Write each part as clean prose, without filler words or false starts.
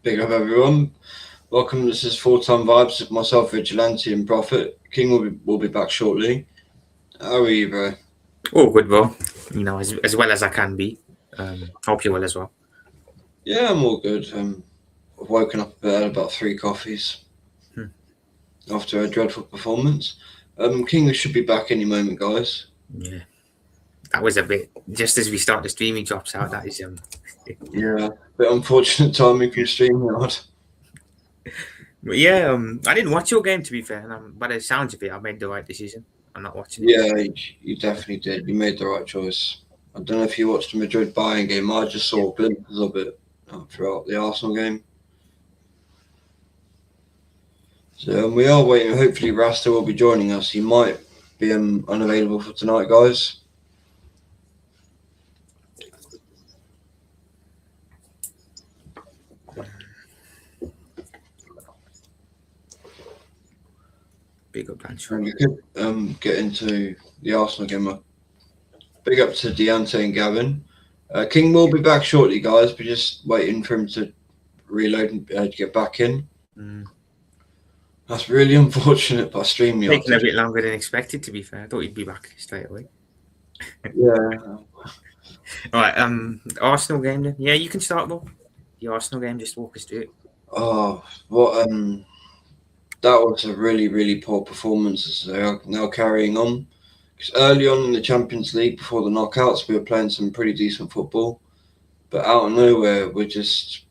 Big up everyone. Welcome. This is full-time vibes with myself, Vigilante, and Prophet. King will be back shortly. How are you, bro? Oh, good, bro. As well as I can be. Hope you're well as well. Yeah, I'm all good. I've woken up a bit, had about 3 coffees after a dreadful performance. King should be back any moment, guys. Yeah, that was a bit just as we start the streaming drops out. That is Yeah, bit unfortunate timing from StreamYard. but yeah. I didn't watch your game to be fair, and by the sounds of it, I made the right decision. I'm not watching it. Yeah, you definitely did. You made the right choice. I don't know if you watched the Madrid Bayern game. I just saw glimpses of it throughout the Arsenal game. So we are waiting. Hopefully, Rasta will be joining us. He might be unavailable for tonight, guys. Big up, Blanche. And we could get into the Arsenal game. Big up to Deontay and Gavin. King will be back shortly, guys. We're just waiting for him to reload and to get back in. That's really unfortunate, but StreamYard Taking a bit longer than expected. To be fair, I thought he'd be back straight away. Yeah. All right. Arsenal game then. Yeah, you can start, bro. The Arsenal game. Just walk us through it. Oh, what that was a really poor performance. They are now carrying on. Because early on in the Champions League, before the knockouts, we were playing some pretty decent football. But out of nowhere, we're just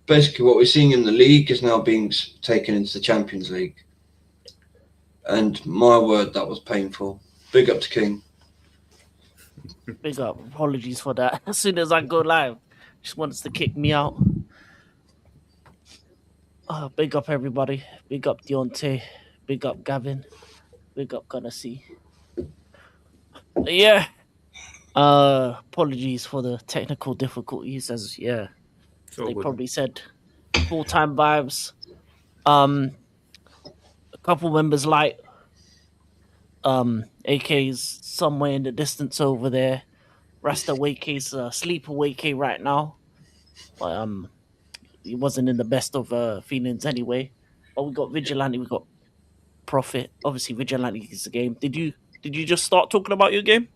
basically what we're seeing in the league is now being taken into the Champions League. And my word, that was painful. Big up to King. Big up. Apologies for that. As soon as I go live, just wants to kick me out. Big up everybody. Big up Deontay. Big up Gavin. Big up Gunnarsy. Yeah. Apologies for the technical difficulties. They probably said full-time vibes. A couple members light. AK's somewhere in the distance over there. Ratstaueke is sleepawake right now. But he wasn't in the best of feelings anyway. But we got Vigilante, we got Prophet. Obviously, Vigilante is the game. Did you just start talking about your game?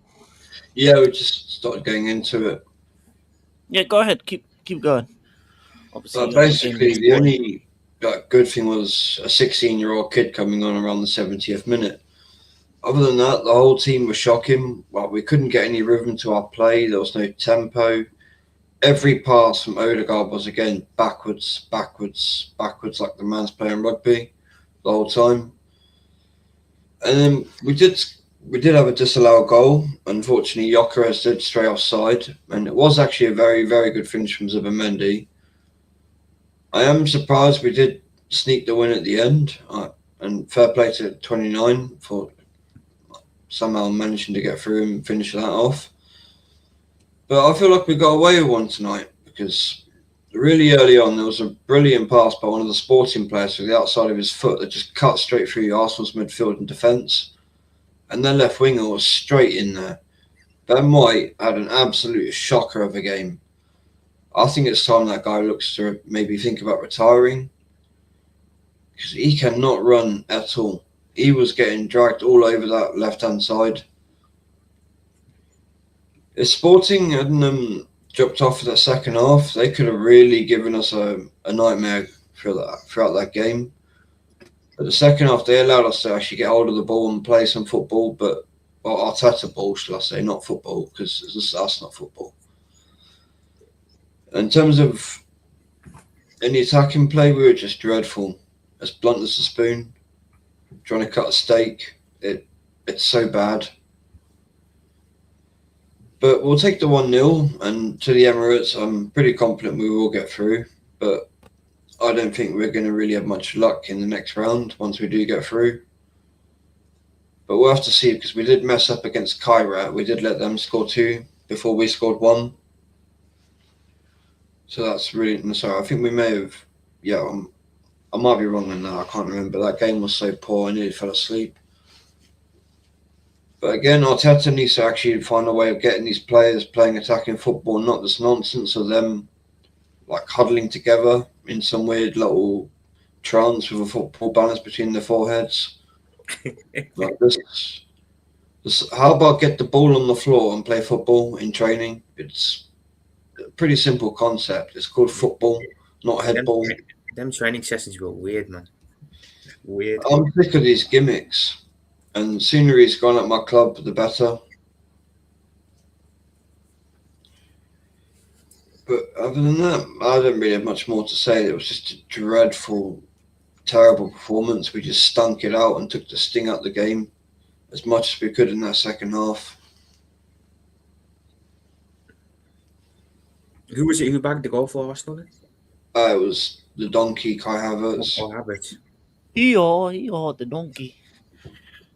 Yeah, we just started getting into it. Yeah, go ahead. Keep going. Obviously, but basically, the only good thing was a 16-year-old kid coming on around the 70th minute. Other than that, the whole team was shocking. Well, we couldn't get any rhythm to our play. There was no tempo. Every pass from Odegaard was, again, backwards, like the man's playing rugby the whole time. And then we did have a disallowed goal. Unfortunately, Gyökeres did stray offside. And it was actually a very, very good finish from Zubimendi. I am surprised we did sneak the win at the end. And fair play to 29 for somehow managing to get through and finish that off. But I feel like we got away with one tonight because really early on there was a brilliant pass by one of the Sporting players to the outside of his foot that just cut straight through Arsenal's midfield and defence. And their left winger was straight in there. Ben White had an absolute shocker of a game. I think it's time that guy looks to maybe think about retiring because he cannot run at all. He was getting dragged all over that left-hand side. If Sporting hadn't dropped off for that second half, they could have really given us a nightmare throughout that game. But the second half, they allowed us to actually get hold of the ball and play some football, Arteta ball, shall I say, not football, because that's not football. In terms of any attacking play, we were just dreadful. As blunt as a spoon. Trying to cut a steak. It's so bad. But we'll take the 1-0 and to the Emirates, I'm pretty confident we will get through. But I don't think we're going to really have much luck in the next round once we do get through. But we'll have to see because we did mess up against Kyra. We did let them score 2 before we scored 1. So that's really... Sorry, I think we may have... Yeah, I might be wrong on that. I can't remember. That game was so poor, I nearly fell asleep. But again, Arteta needs to actually find a way of getting these players playing attacking football, not this nonsense of them like huddling together in some weird little trance with a football balance between their foreheads. Like how about get the ball on the floor and play football in training? It's a pretty simple concept. It's called football, not headball. Them training sessions were weird, man. Weird. I'm sick of these gimmicks, and sooner he's gone at my club, the better. But other than that, I don't really have much more to say. It was just a dreadful, terrible performance. We just stunk it out and took the sting out of the game as much as we could in that second half. Who was it who bagged the goal for Arsenal then? It was the donkey, Kai Havertz. Oh, Havertz. The donkey.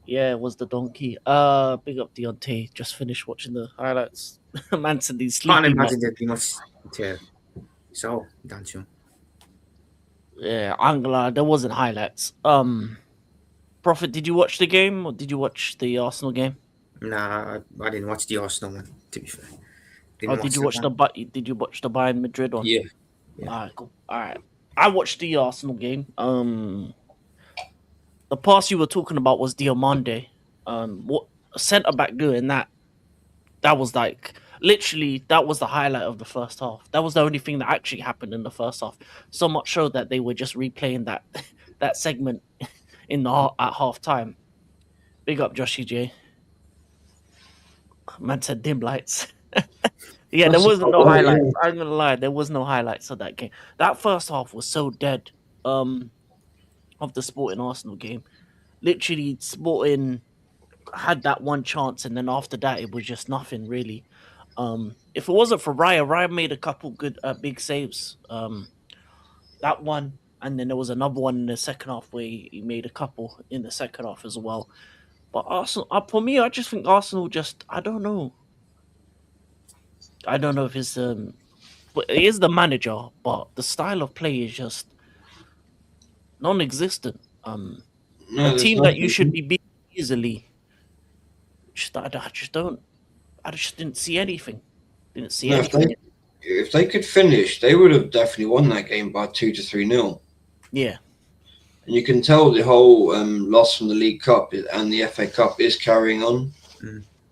Yeah, it was the donkey. Big up Deontay. Just finished watching the highlights. Man said he's Can't sleeping. imagine that he must. So, dance you. Yeah, I'm glad there wasn't highlights. Prophet, did you watch the game or did you watch the Arsenal game? Nah, I didn't watch the Arsenal one. To be fair. Did you watch the Bayern Madrid one? Yeah. All right, cool. All right, I watched the Arsenal game. The pass you were talking about was Diomande. What centre back doing that? That was like literally that was the highlight of the first half. That was the only thing that actually happened in the first half. So much so that they were just replaying that segment at half time. Big up Joshy J. Man said dim lights. Yeah, there wasn't no highlights. I'm gonna lie, there was no highlights of that game. That first half was so dead. Of the Sporting Arsenal game, literally Sporting had that one chance, and then after that, it was just nothing really. If it wasn't for Raya made a couple good big saves. That one, and then there was another one in the second half where he made a couple in the second half as well. But Arsenal, for me, I just think Arsenal I don't know. I don't know if it's but it is the manager, but the style of play is just non-existent. A team that you should be beating easily. I just didn't see anything. Didn't see anything. If they could finish, they would have definitely won that game by 2-3-0. Yeah. And you can tell the whole loss from the League Cup and the FA Cup is carrying on.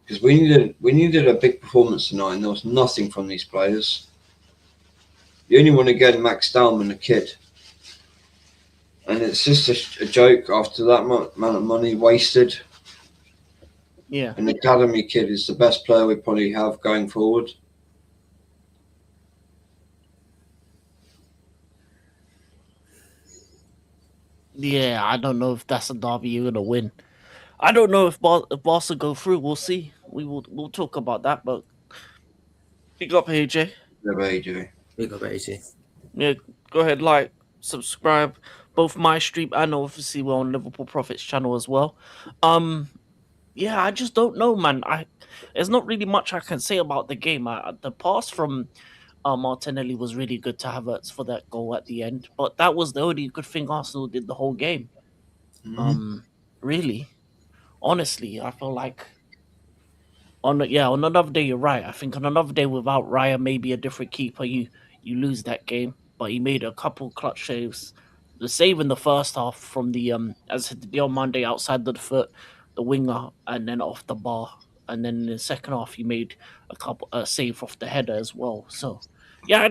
Because we needed a big performance tonight, and there was nothing from these players. You only want to get Max Dowman, a kid. And it's just a joke after that amount of money wasted. Yeah. An academy kid is the best player we probably have going forward. Yeah, I don't know if that's a derby you're gonna win. I don't know if Barca go through. We'll see. We'll talk about that. But big up AJ. Yeah, AJ. Big up AJ. Yeah, go ahead, like, subscribe. Both my stream and obviously we're on Liverpool Profits channel as well. Yeah, I just don't know, man. There's not really much I can say about the game. The pass from Martinelli was really good to Havertz for that goal at the end, but that was the only good thing Arsenal did the whole game. Really, honestly, I feel like on another day, you're right. I think on another day without Raya, maybe a different keeper, you lose that game. But he made a couple clutch saves. The save in the first half from the as the on Monday outside the foot, the winger, and then off the bar, and then in the second half he made a save off the header as well. So yeah,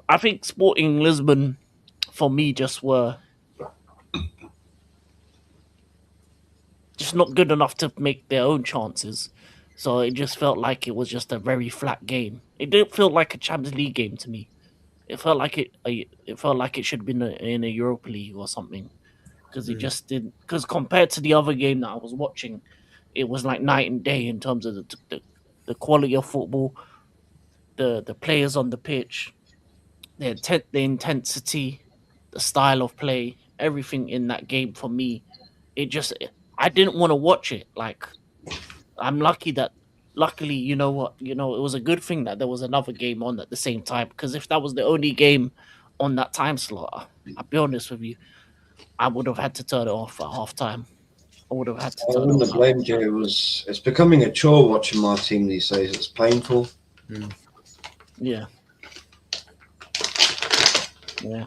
I think Sporting Lisbon for me just were just not good enough to make their own chances. So it just felt like it was just a very flat game. It didn't feel like a Champions League game to me. It felt like it should have been in a Europa League or something, because it just didn't. Because compared to the other game that I was watching, it was like night and day in terms of the quality of football, the players on the pitch, the intensity, the style of play, everything in that game for me. I didn't want to watch it. Like, I'm luckily, you know what, it was a good thing that there was another game on at the same time, because if that was the only game on that time slot, I'll be honest with you, I would have had to turn it off at half time. I would have had to turn it off. I wouldn't have blamed you. It's becoming a chore watching my team these days. It's painful. Yeah. Yeah.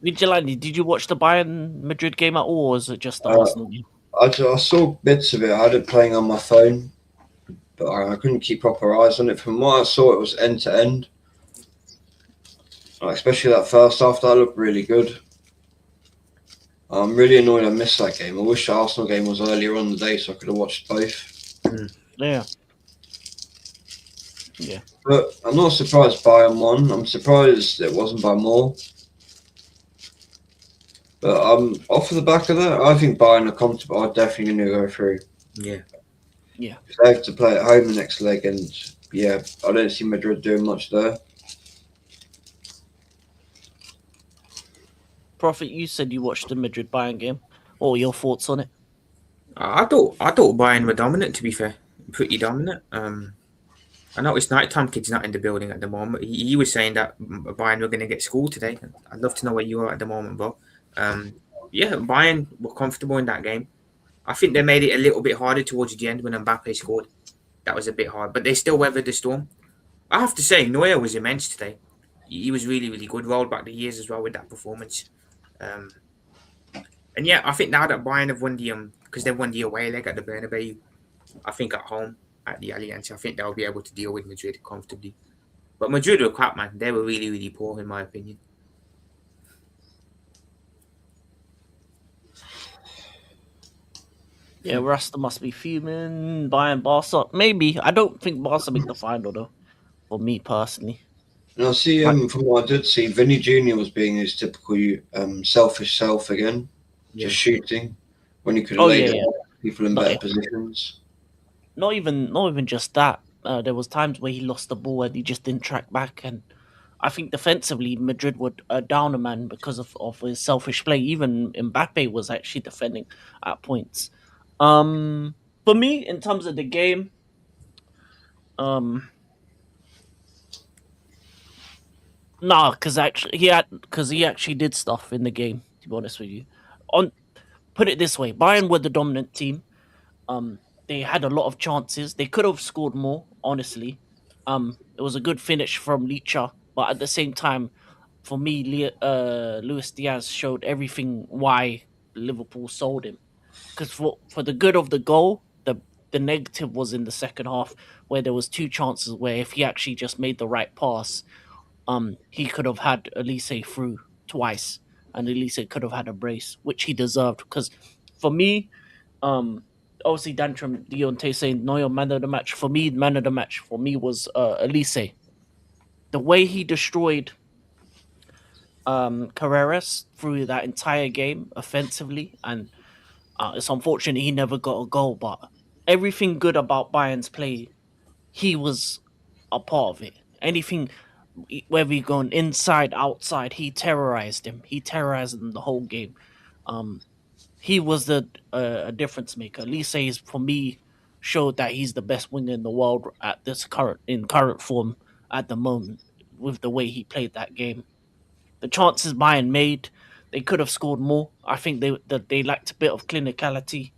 Vigilante, did you watch the Bayern Madrid game at all, or was it just the Uh, Arsenal game? I saw bits of it. I had it playing on my phone, but I couldn't keep proper eyes on it. From what I saw, it was end to end. Like, especially that first half, that looked really good. I'm really annoyed I missed that game. I wish the Arsenal game was earlier on in the day so I could have watched both. Yeah. Yeah. But I'm not surprised Bayern won. I'm surprised it wasn't by more. But off of the back of that, I think Bayern are comfortable. Are definitely going to go through. Yeah. Yeah. They have to play at home the next leg, and yeah, I don't see Madrid doing much there. Prophet, you said you watched the Madrid Bayern game. What were your thoughts on it? I thought Bayern were dominant. To be fair, pretty dominant. I know it's nighttime. Kid's not in the building at the moment. He was saying that Bayern were going to get schooled today. I'd love to know where you are at the moment, bro. Yeah, Bayern were comfortable in that game. I think they made it a little bit harder towards the end when Mbappe scored. That was a bit hard, but they still weathered the storm. I have to say, Neuer was immense today. He was really, really good. Rolled back the years as well with that performance. Um, and yeah, I think now that Bayern have won the because they won the away leg at the Bernabeu, I think at home at the Allianz, I think they'll be able to deal with Madrid comfortably. But Madrid were crap, man. They were really, really poor in my opinion. Yeah, Rasta must be fuming. Bayern Barca. Maybe. I don't think Barca make the final, though, for me personally. And I see, from what I did see, Vinny Jr. was being his typical selfish self again, just shooting when he could have laid it people in better positions. Not even just that. There was times where he lost the ball and he just didn't track back. And I think defensively, Madrid would down a man because of his selfish play. Even Mbappe was actually defending at points. For me, in terms of the game, nah, because he actually did stuff in the game. To be honest with you, on put it this way, Bayern were the dominant team. They had a lot of chances. They could have scored more, honestly. It was a good finish from Licha, but at the same time, for me, Luis Diaz showed everything why Liverpool sold him. Because for the good of the goal, the negative was in the second half where there was two chances where if he actually just made the right pass, he could have had Elise through twice, and Elise could have had a brace, which he deserved. Because for me, obviously Dantrum Deontay saying Neuer man of the match. For me, man of the match for me was Elise. The way he destroyed Carreras through that entire game offensively, and it's unfortunate he never got a goal, but everything good about Bayern's play, he was a part of it. Anything, whether he gone inside, outside, he terrorized him. He terrorized him the whole game. He was the a difference maker. Lise, for me, showed that he's the best winger in the world at this current form at the moment with the way he played that game. The chances Bayern made, they could have scored more. I think they lacked a bit of clinicality.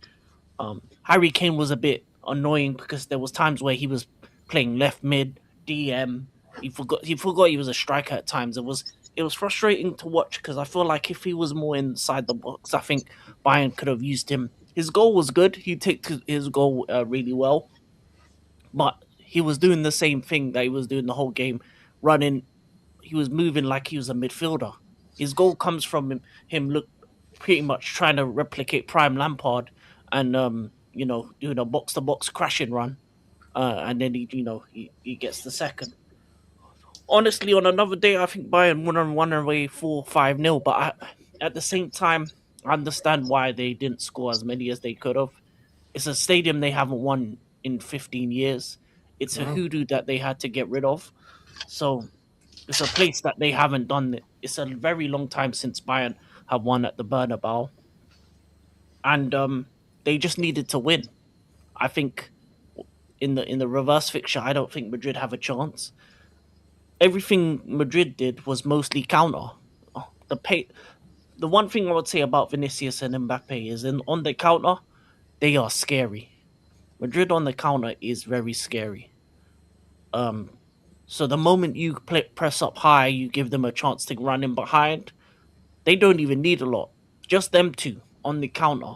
Harry Kane was a bit annoying because there was times where he was playing left mid, DM. He forgot he was a striker at times. It was frustrating to watch because I feel like if he was more inside the box, I think Bayern could have used him. His goal was good. He took his goal really well, but he was doing the same thing that he was doing the whole game, running. He was moving like he was a midfielder. His goal comes from him look pretty much trying to replicate Prime Lampard and doing a box to box crashing run, and then he gets the second. Honestly, on another day, I think Bayern won away 4-5-0. But at the same time, I understand why they didn't score as many as they could have. It's a stadium they haven't won in 15 years. It's a hoodoo that they had to get rid of. So it's a place that they haven't done it. It's a very long time since Bayern have won at the Bernabeu, and they just needed to win. I think in the reverse fixture, I don't think Madrid have a chance. Everything Madrid did was mostly counter. The pay, the one thing I would say about Vinicius and Mbappe is on the counter, they are scary. Madrid on the counter is very scary. Um, So the moment you press up high, you give them a chance to run in behind. They don't even need a lot, just them two on the counter,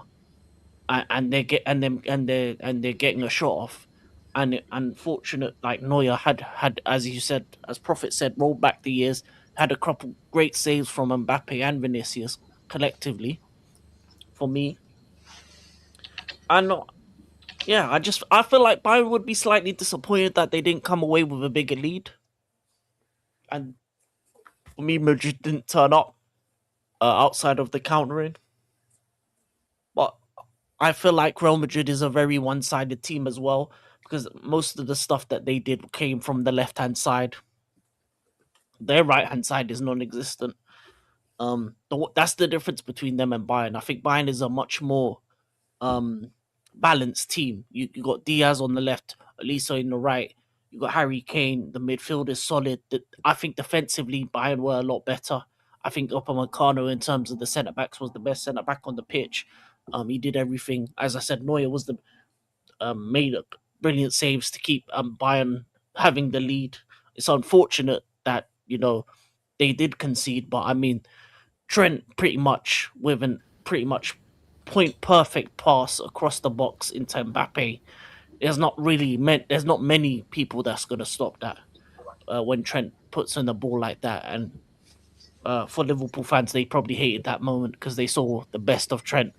and they get and they're getting a shot off. And unfortunate, like Neuer had, as you said, as Prophet said, rolled back the years, had a couple great saves from Mbappe and Vinicius collectively. For me, and yeah, I feel like Bayern would be slightly disappointed that they didn't come away with a bigger lead, and for me, Madrid didn't turn up outside of the countering. But I feel like Real Madrid is a very one-sided team as well, because most of the stuff that they did came from the left-hand side. Their right-hand side is non-existent. That's the difference between them and Bayern. I think Bayern is a much more um balanced team. You got Diaz on the left, Elisa in the right. You got Harry Kane. The midfield is solid. I think defensively, Bayern were a lot better. I think Upamecano, in terms of the centre backs, was the best centre back on the pitch. He did everything. As I said, Neuer was the made brilliant saves to keep Bayern having the lead. It's unfortunate that they did concede, but I mean Trent pretty much with an pretty much point perfect pass across the box into Mbappe. There's not many people that's gonna stop that when Trent puts in the ball like that. And for Liverpool fans, they probably hated that moment because they saw the best of Trent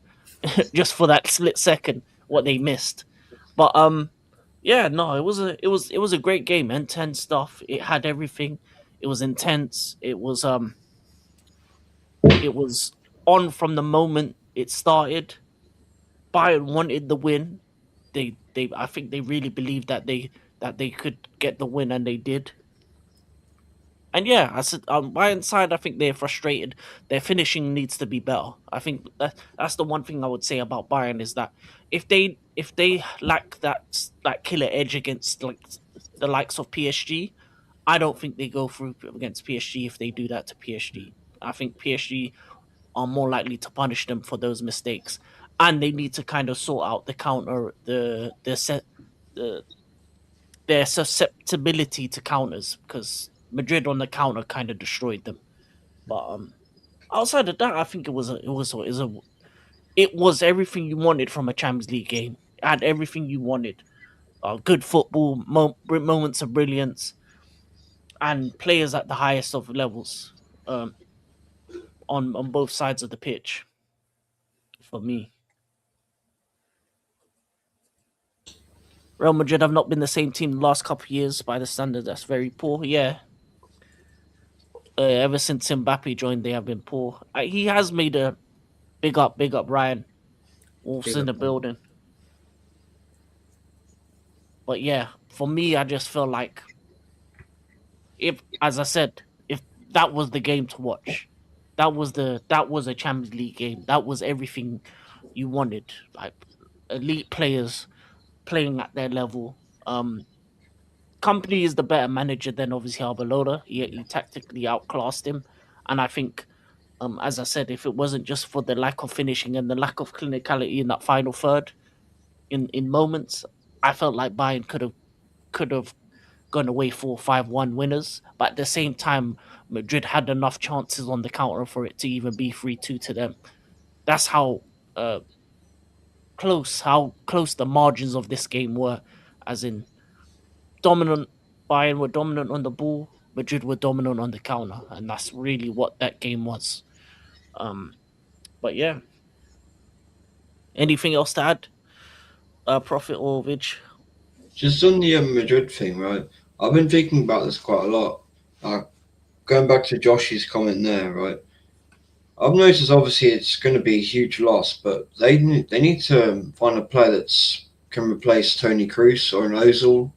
just for that split second what they missed. But yeah, no, it was a great game, intense stuff. It had everything. It was intense. It was on from the moment it started. Bayern wanted the win. They I think they really believed that they could get the win, and they did. And yeah, I said on Bayern side, I think they're frustrated. Their finishing needs to be better. I think that's the one thing I would say about Bayern is that if they lack that killer edge against like the likes of PSG, I don't think they go through against PSG if they do that to PSG. I think PSG are more likely to punish them for those mistakes, and they need to kind of sort out the counter, the their susceptibility to counters, because Madrid on the counter kind of destroyed them. But outside of that, I think it was everything you wanted from a Champions League game. It had everything you wanted. Good football, moments of brilliance, and players at the highest of levels um, on both sides of the pitch. For me, Real Madrid have not been the same team the last couple of years by the standard. That's very poor. Yeah, ever since Mbappe joined, they have been poor. He has made a big up Ryan Wolves Big in up, the man. building. But yeah, for me, I just feel like if, as I said, if that was the game to watch, that was a Champions League game. That was everything you wanted. Like elite players playing at their level. Company is the better manager than obviously Arbeloda. He tactically outclassed him, and I think, as I said, if it wasn't just for the lack of finishing and the lack of clinicality in that final third, in moments, I felt like Bayern could have gone away 4-5-1 winners. But at the same time, Madrid had enough chances on the counter for it to even be 3-2 to them. That's uh, how close the margins of this game were, as in dominant. Bayern were dominant on the ball. Madrid were dominant on the counter, and that's really what that game was. Um, but yeah, anything else to add, Prophet or Vidge? Just on the Madrid thing, right? I've been thinking about this quite a lot. Going back to Josh's comment there, right? I've noticed obviously it's going to be a huge loss, but they need to find a player that's can replace Tony Kroos or an Ozil.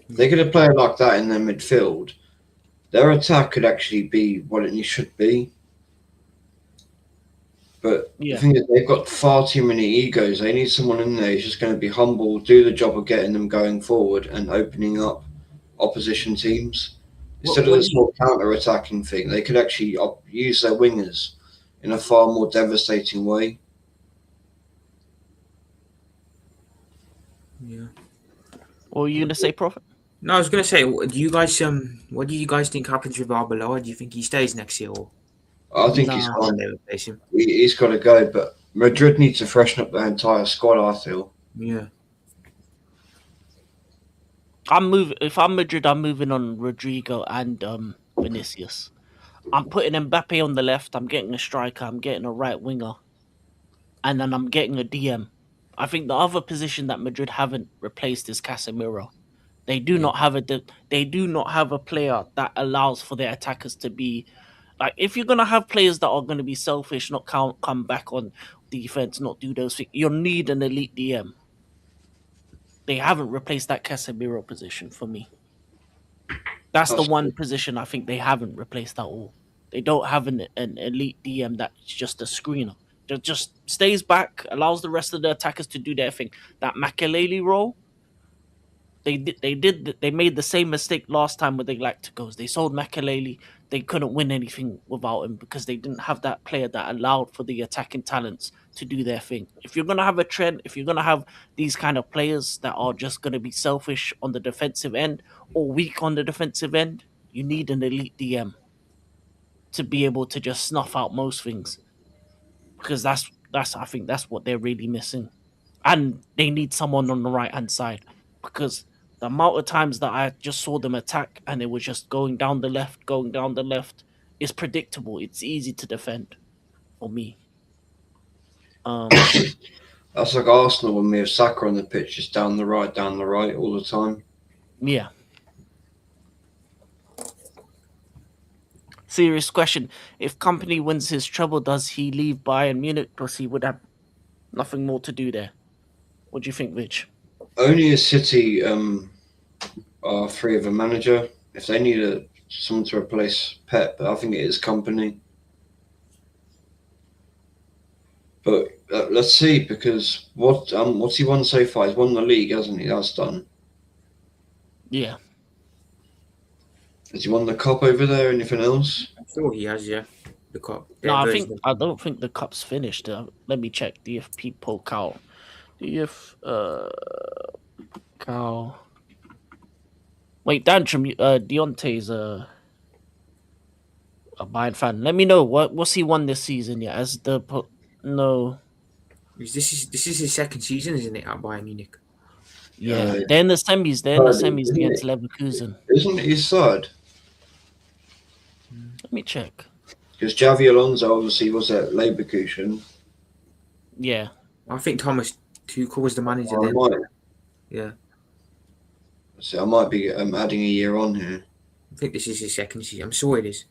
They get a player like that in their midfield. Their attack could actually be what it should be. But the Yeah, thing is, they've got far too many egos. They need someone in there who's just going to be humble, do the job of getting them going forward and opening up opposition teams. what Instead of what this do you, more counter-attacking thing, they could actually use their wingers in a far more devastating way. Yeah. what were you gonna say, Prophet? No, I was gonna say, what do you guys think happens with Arbeloa? Do you think he stays next year, or I think he's Nah, gone. they replace him? He's got to go. But Madrid needs to freshen up their entire squad, I feel. Yeah, If I'm Madrid, I'm moving on Rodrigo and Vinicius. I'm putting Mbappe on the left. I'm getting a striker. I'm getting a right winger, and then I'm getting a DM. I think the other position that Madrid haven't replaced is Casemiro. They do yeah, not have they do not have a player that allows for their attackers to be like, if you're gonna have players that are gonna be selfish, not come back on defense, not do those things, you'll need an elite DM. They haven't replaced that Casemiro position for me. That's the That's one position I think they haven't replaced at all. They don't have an elite DM that's just a screener. That just stays back, allows the rest of the attackers to do their thing. That Makelele role, they made the same mistake last time with the Galacticos. They sold Makelele. They couldn't win anything without him because they didn't have that player that allowed for the attacking talents to do their thing. If you're gonna have a trend, if you're gonna have these kind of players that are just gonna be selfish on the defensive end or weak on the defensive end, you need an elite DM to be able to just snuff out most things, because that's I think that's what they're really missing, and they need someone on the right hand side, because the amount of times that I just saw them attack and it was just going down the left, is predictable. It's easy to defend for me. Um, that's like Arsenal when we have Saka on the pitch, just down the right all the time. yeah. Serious question: if Company wins his treble, does he leave Bayern Munich? Because he would have nothing more to do there. What do you think, Rich? Only a City are free of a manager. If they need someone to replace Pep, I think it is Company. But let's see, because what's he won so far? He's won the league, hasn't he? That's done. Yeah. Has he won the cup over there? Anything else? I'm sure he has. Yeah, the cup. No, Their I version think of- I don't think the cup's finished. Let me check. DFP Pokal. DF Cal. Wait, Dantrum, Deontay's a Bayern fan. Let me know what's he won this season. Yeah, as no. This is his second season, isn't it, at Bayern Munich? Yeah, they're in the semis. They're in the semis Isn't against it? Leverkusen. Isn't it his third? Let me check. Because Javi Alonso obviously was at Leverkusen. Yeah, I think Thomas Tuchel was the manager I then. might, Yeah, so I might be adding a year on here. I think this is his second season. I'm sure it is.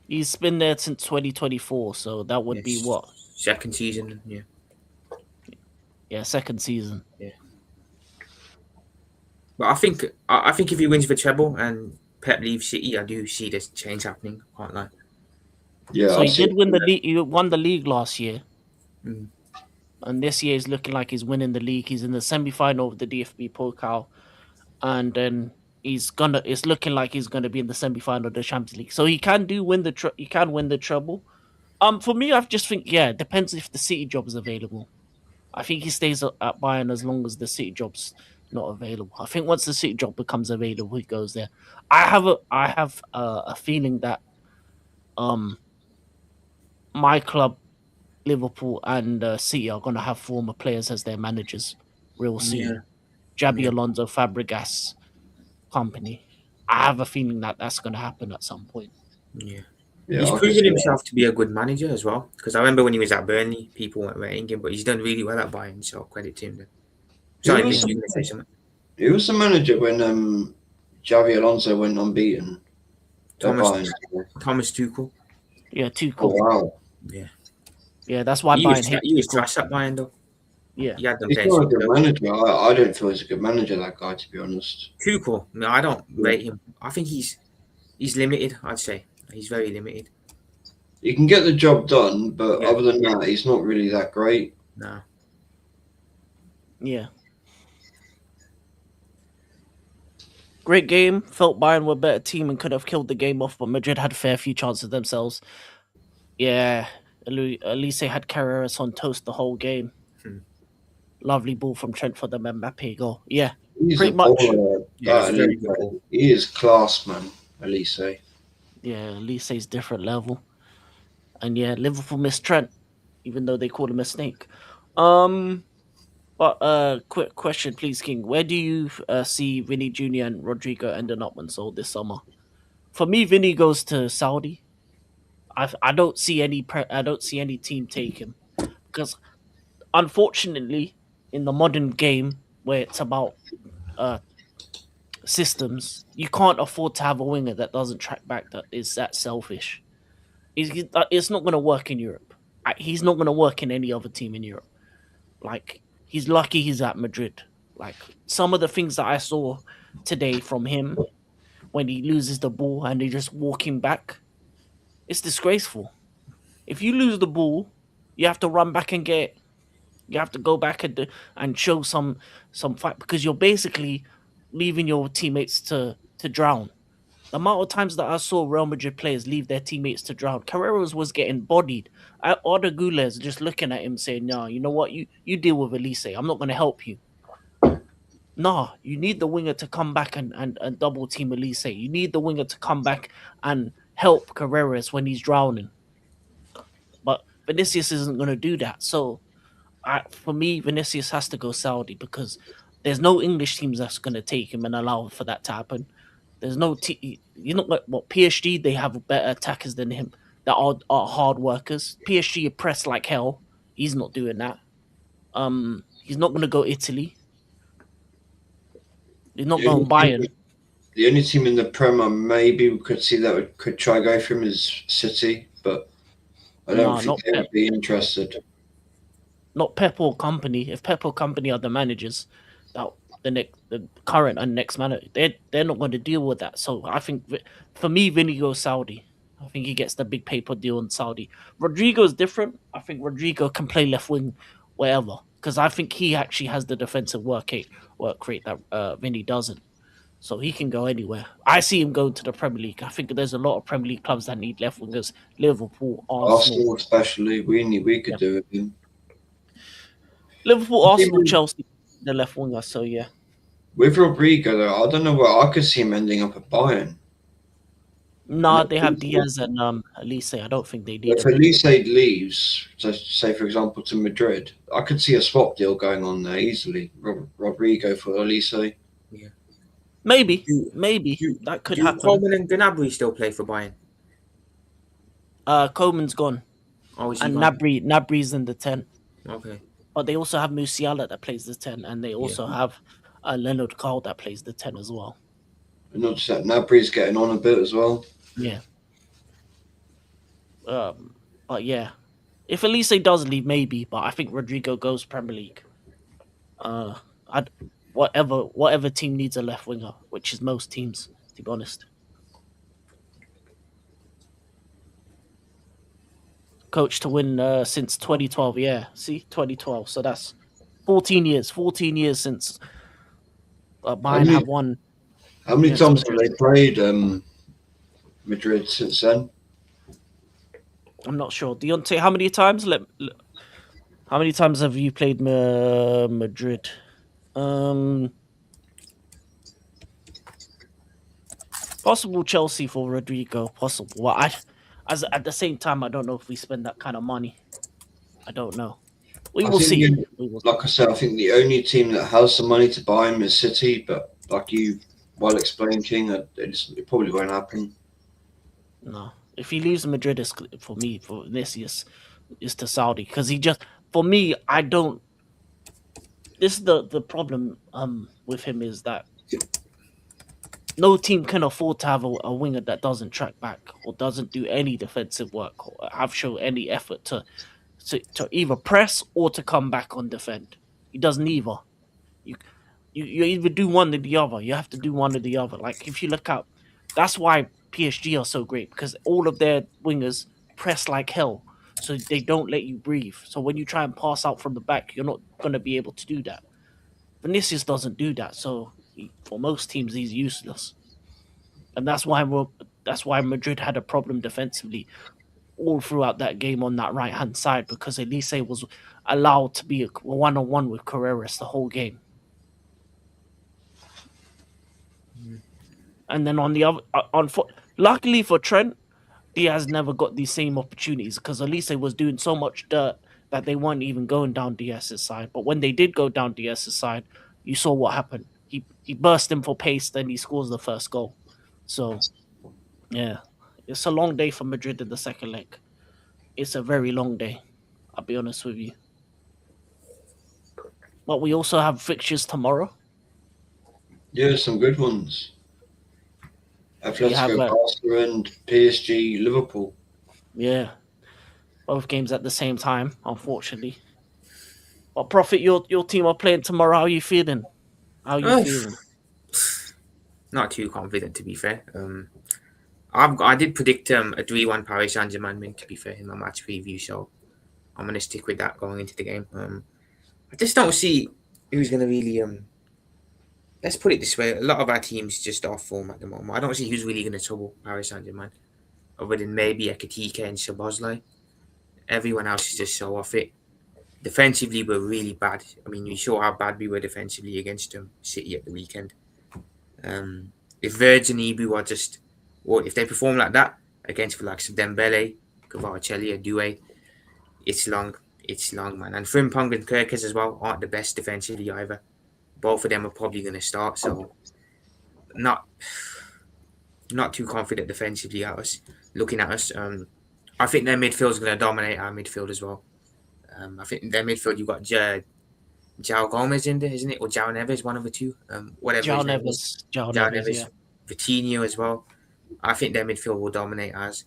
he's been there since 2024, so that would be Yes. what? Second season. Yeah. Yeah, second season. But I think if he wins the treble and Pep leaves City, I do see this change happening. Can't lie. Yeah, So I he see. did win the league. He won the league last year. Mm. And this year is looking like he's winning the league. He's in the semi-final of the DFB Pokal, and then it's looking like he's gonna be in the semi-final of the Champions League. So he can he can win the treble. For me, I just think it depends if the City job is available. I think he stays at Bayern as long as the City job's not available. I think once the City job becomes available, he goes there. I have a feeling that my club, Liverpool and City, are going to have former players as their managers real soon. Yeah. Jabi Yeah. Alonso, Fabregas, company. I have a feeling that that's going to happen at some point. Yeah. Yeah, He's I can proven see himself to be a good manager as well. Because I remember when he was at Burnley, people weren't rating him, but he's done really well at Bayern. So credit to him. Then. Sorry, Who Mitch, was, you were going to say something. who was the manager when Javi Alonso went unbeaten? at Thomas Bayern? Thomas Tuchel. Yeah, too Oh cool. wow, Yeah. Yeah, that's why He Bayern was, hates he was Tuchel. trash at Bayern though. Yeah. He had them he's playing not a good super. manager. I don't feel he's a good manager. That guy, to be honest. Tuchel. No, I don't rate him. I think he's limited. I'd say he's very limited. He can get the job done, but Yeah. other than that, he's not really that great. No. Yeah. Great game. Felt Bayern were a better team and could have killed the game off, but Madrid had a fair few chances themselves. Yeah. Elise had Carreras on toast the whole game. Lovely ball from Trent for the Mbappe goal. Yeah, He's a pretty much. baller. Yeah, it's That a very Elise. good ball. He is class, man. Elise. Yeah, Lise's different level. And yeah, Liverpool missed Trent, even though they called him a snake. Um, but quick question, please, King. Where do you see Vinny Jr. and Rodrigo ending up when sold this summer? For me, Vinny goes to Saudi. I don't see I don't see any team take him because unfortunately, in the modern game where it's about uh systems, you can't afford to have a winger that doesn't track back, that is that selfish. It's not going to work in Europe. He's not going to work in any other team in Europe. Like, he's lucky he's at Madrid. Like, some of the things that I saw today from him when he loses the ball and they just walking back, it's disgraceful. If you lose the ball, you have to run back and get it. You have to go back and show some fight, because you're basically leaving your teammates to drown. The amount of times that I saw Real Madrid players leave their teammates to drown, Carreras was getting bodied. Arda Güler's just looking at him saying, "No, you know what? You deal with Elise. I'm not going to help you." Nah, you need the winger to come back and double team Elise. You need the winger to come back and help Carreras when he's drowning. But Vinicius isn't going to do that. So for me, Vinicius has to go Saudi because there's no English teams that's going to take him and allow for that to happen. There's no you're not like what PSG. They have better attackers than him that are hard workers. PSG are pressed like hell. He's not doing that. He's not going to go Italy. He's not The only going Bayern. The only team in the Premier maybe we could see that could try go for him is City, but I don't No, think not they Pep. would be interested. Not Pep or company. If Pep or company are the managers, that the current and next manager, they're not going to deal with that. So I think for me, Vinny goes Saudi. I think he gets the big paper deal in Saudi. Rodrigo is different. I think Rodrigo can play left wing wherever because I think he actually has the defensive work rate that Vinny doesn't. So he can go anywhere. I see him going to the Premier League. I think there's a lot of Premier League clubs that need left wingers. Liverpool, Arsenal. Arsenal especially, we could Yeah. do with him. Liverpool, Arsenal, Chelsea, the left winger. So yeah. With Rodrigo though, I don't know where I could see him ending up at Bayern. Nah, they have Diaz and Elise. I don't think they need If him. Elise leaves, so say for example to Madrid, I could see a swap deal going on there easily. Rodrigo for Elise. Maybe Do that could do happen. Coleman and Gnabry still play for Bayern? Coleman's gone, Oh, is he and gone? Nabry's in the 10. Okay. But they also have Musiala that plays the 10, and they also have Leonard Carl that plays the 10 as well. And not just that, Nabry's getting on a bit as well. Yeah. But yeah, if Elise does leave, maybe. But I think Rodrigo goes Premier League. I'd whatever team needs a left winger, which is most teams, to be honest. Coach to win since 2012. Yeah, see, 2012. So that's 14 years. 14 years since Bayern have won. How many Yes, times have Madrid. they played Madrid since then? I'm not sure. Deontay, how many times? How many times have you played Madrid? Possible Chelsea for Rodrigo. Possible. Well, as at the same time, I don't know if we spend that kind of money. I don't know. We I will think see. the- Like I said, I think the only team that has the money to buy him is City, but like you well explained, King, it probably won't happen. No, if he leaves Madrid, is for me for Vinicius is to Saudi because he just for me I don't. This is the problem with him is that no team can afford to have a winger that doesn't track back or doesn't do any defensive work or have shown any effort to either press or to come back on defend. He does neither. You you either do one or the other. You have to do one or the other. Like if you look up, that's why PSG are so great because all of their wingers press like hell, so they don't let you breathe. So when you try and pass out from the back, you're not going to be able to do that. Vinicius doesn't do that, so for most teams he's useless, and that's why Madrid had a problem defensively. all throughout that game on that right hand side because Elise was allowed to be a one-on-one with Carreras the whole game. And then on the other, luckily for Trent, Diaz never got these same opportunities because Elise was doing so much dirt that they weren't even going down Diaz's side. But when they did go down Diaz's side, you saw what happened. He burst him for pace, then he scores the first goal. So, yeah, it's a long day for Madrid in the second leg. It's a very long day, I'll be honest with you. But we also have fixtures tomorrow. Yeah, some good ones. Atletico Barcelona and PSG Liverpool. Yeah, both games at the same time, unfortunately. But Prophet, your team are playing tomorrow. How are you feeling? How are you feeling? Not too confident, to be fair. I did predict a 3-1 Paris Saint-Germain win, to be fair, in my match preview, so I'm going to stick with that going into the game. I just don't see who's going to really... let's put it this way. A lot of our teams just off form at the moment. I don't see who's really going to trouble Paris Saint-Germain, other than maybe Ekatike and Szoboszlai. Everyone else is just so off it. Defensively, we're really bad. I mean, we saw how bad we were defensively against City at the weekend. If Virgin Ibu are just... Well, if they perform like that against the likes of Dembele, Kvaratskhelia, Doué, it's long, man. And Frimpong and Kirkes as well aren't the best defensively either. Both of them are probably going to start, so not too confident defensively at us. Looking at us, I think their midfield is going to dominate our midfield as well. I think their midfield, you've got João Gomez in there, isn't it? Or João Neves, one of the two. Whatever. João Neves, yeah. Vitinho as well. I think their midfield will dominate us.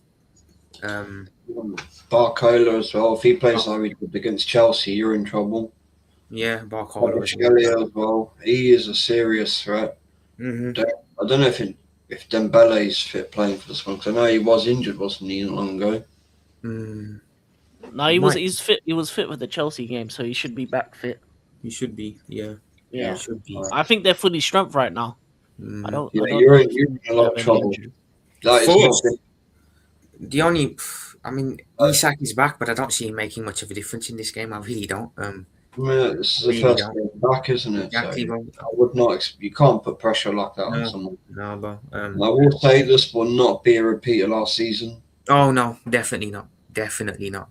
Barcola as well. If he plays like we did against Chelsea, you're in trouble. Yeah, Barcola as well. He is a serious threat. Mm-hmm. I don't know if Dembele's fit playing for this one, because I know he was injured, wasn't he, not long ago? No, he's fit. He was fit with the Chelsea game, so he should be back fit. He should be, yeah. Yeah, he should be. I think they're fully strength right now. I don't. You're in a lot of trouble. The only, I mean, Isak is back, but I don't see him making much of a difference in this game. I really don't. This is the first game back, isn't it? Exactly. So I would not. You can't put pressure like that on someone. No, but I will say this will not be a repeat of last season. Oh no, definitely not. Definitely not.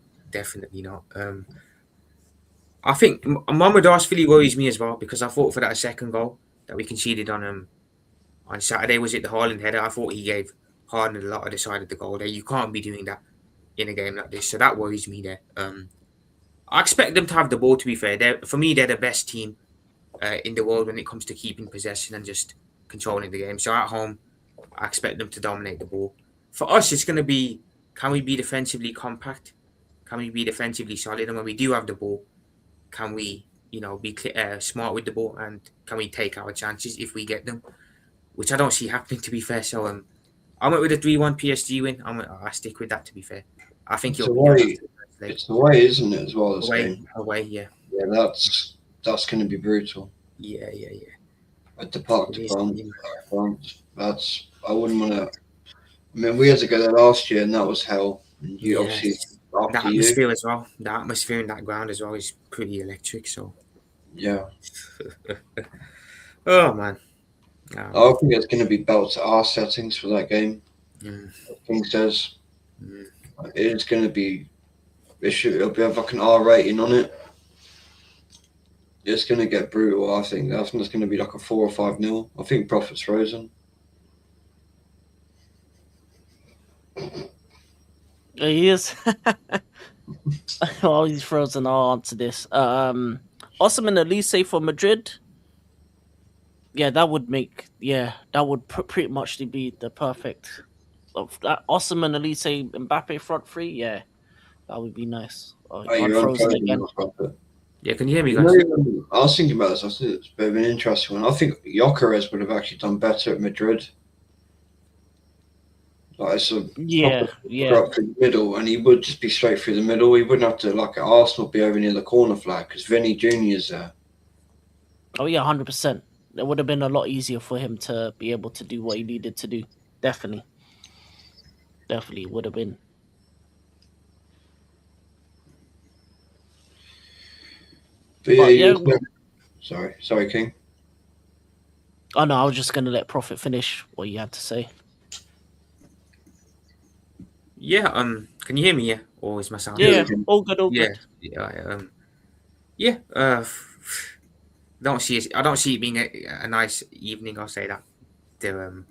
I think Mohamedashvili worries me as well because I thought for that second goal that we conceded on Saturday, was it the Haaland header? I thought he gave Haaland a lot of the side of the goal there. You can't be doing that in a game like this, so that worries me there. I expect them to have the ball, to be fair. For me, they're the best team in the world when it comes to keeping possession and just controlling the game. So at home, I expect them to dominate the ball. For us, it's going to be, can we be defensively compact? Can we be defensively solid? And when we do have the ball, can we, be smart with the ball? And can we take our chances if we get them? Which I don't see happening, to be fair. So I went with a 3-1 PSG win. I stick with that, to be fair. I think it's the way, isn't it, as well? Away, yeah. Yeah, that's going to be brutal. Yeah. At the Parc de France, I wouldn't want to. I mean, we had to go there last year, and that was hell. And you obviously the atmosphere as well. The atmosphere in that ground as well is pretty electric. So yeah. Oh man. I think it's going to be built to our settings for that game. I think says it's going to be. It'll be like an R rating on it. It's going to get brutal. I think it's going to be like a 4 or 5-0. I think Prophet's frozen. He is. Well, he's frozen. I'll answer this. Osman Elise for Madrid. Yeah, that would pretty much be the perfect of that. Osman Elise Mbappe front three. Yeah, that would be nice. Frozen again. Yeah, can you hear me, guys? I was thinking about this. I think it's a bit of an interesting one. I think Gyökeres would have actually done better at Madrid. Like it's the middle, and he would just be straight through the middle. He wouldn't have to, like at Arsenal, be over near the corner flag because Vinny Jr. is there. Oh yeah, 100%. It would have been a lot easier for him to be able to do what he needed to do. Definitely would have been. But yeah, But yeah, sorry, King. oh no, I was just gonna let Prophet finish what you had to say. Yeah. Can you hear me? Yeah. Or is my sound? Yeah, Yeah, yeah, King. all good, all Yeah. good. Yeah. Yeah. I don't see it being a nice evening. I'll say that. The,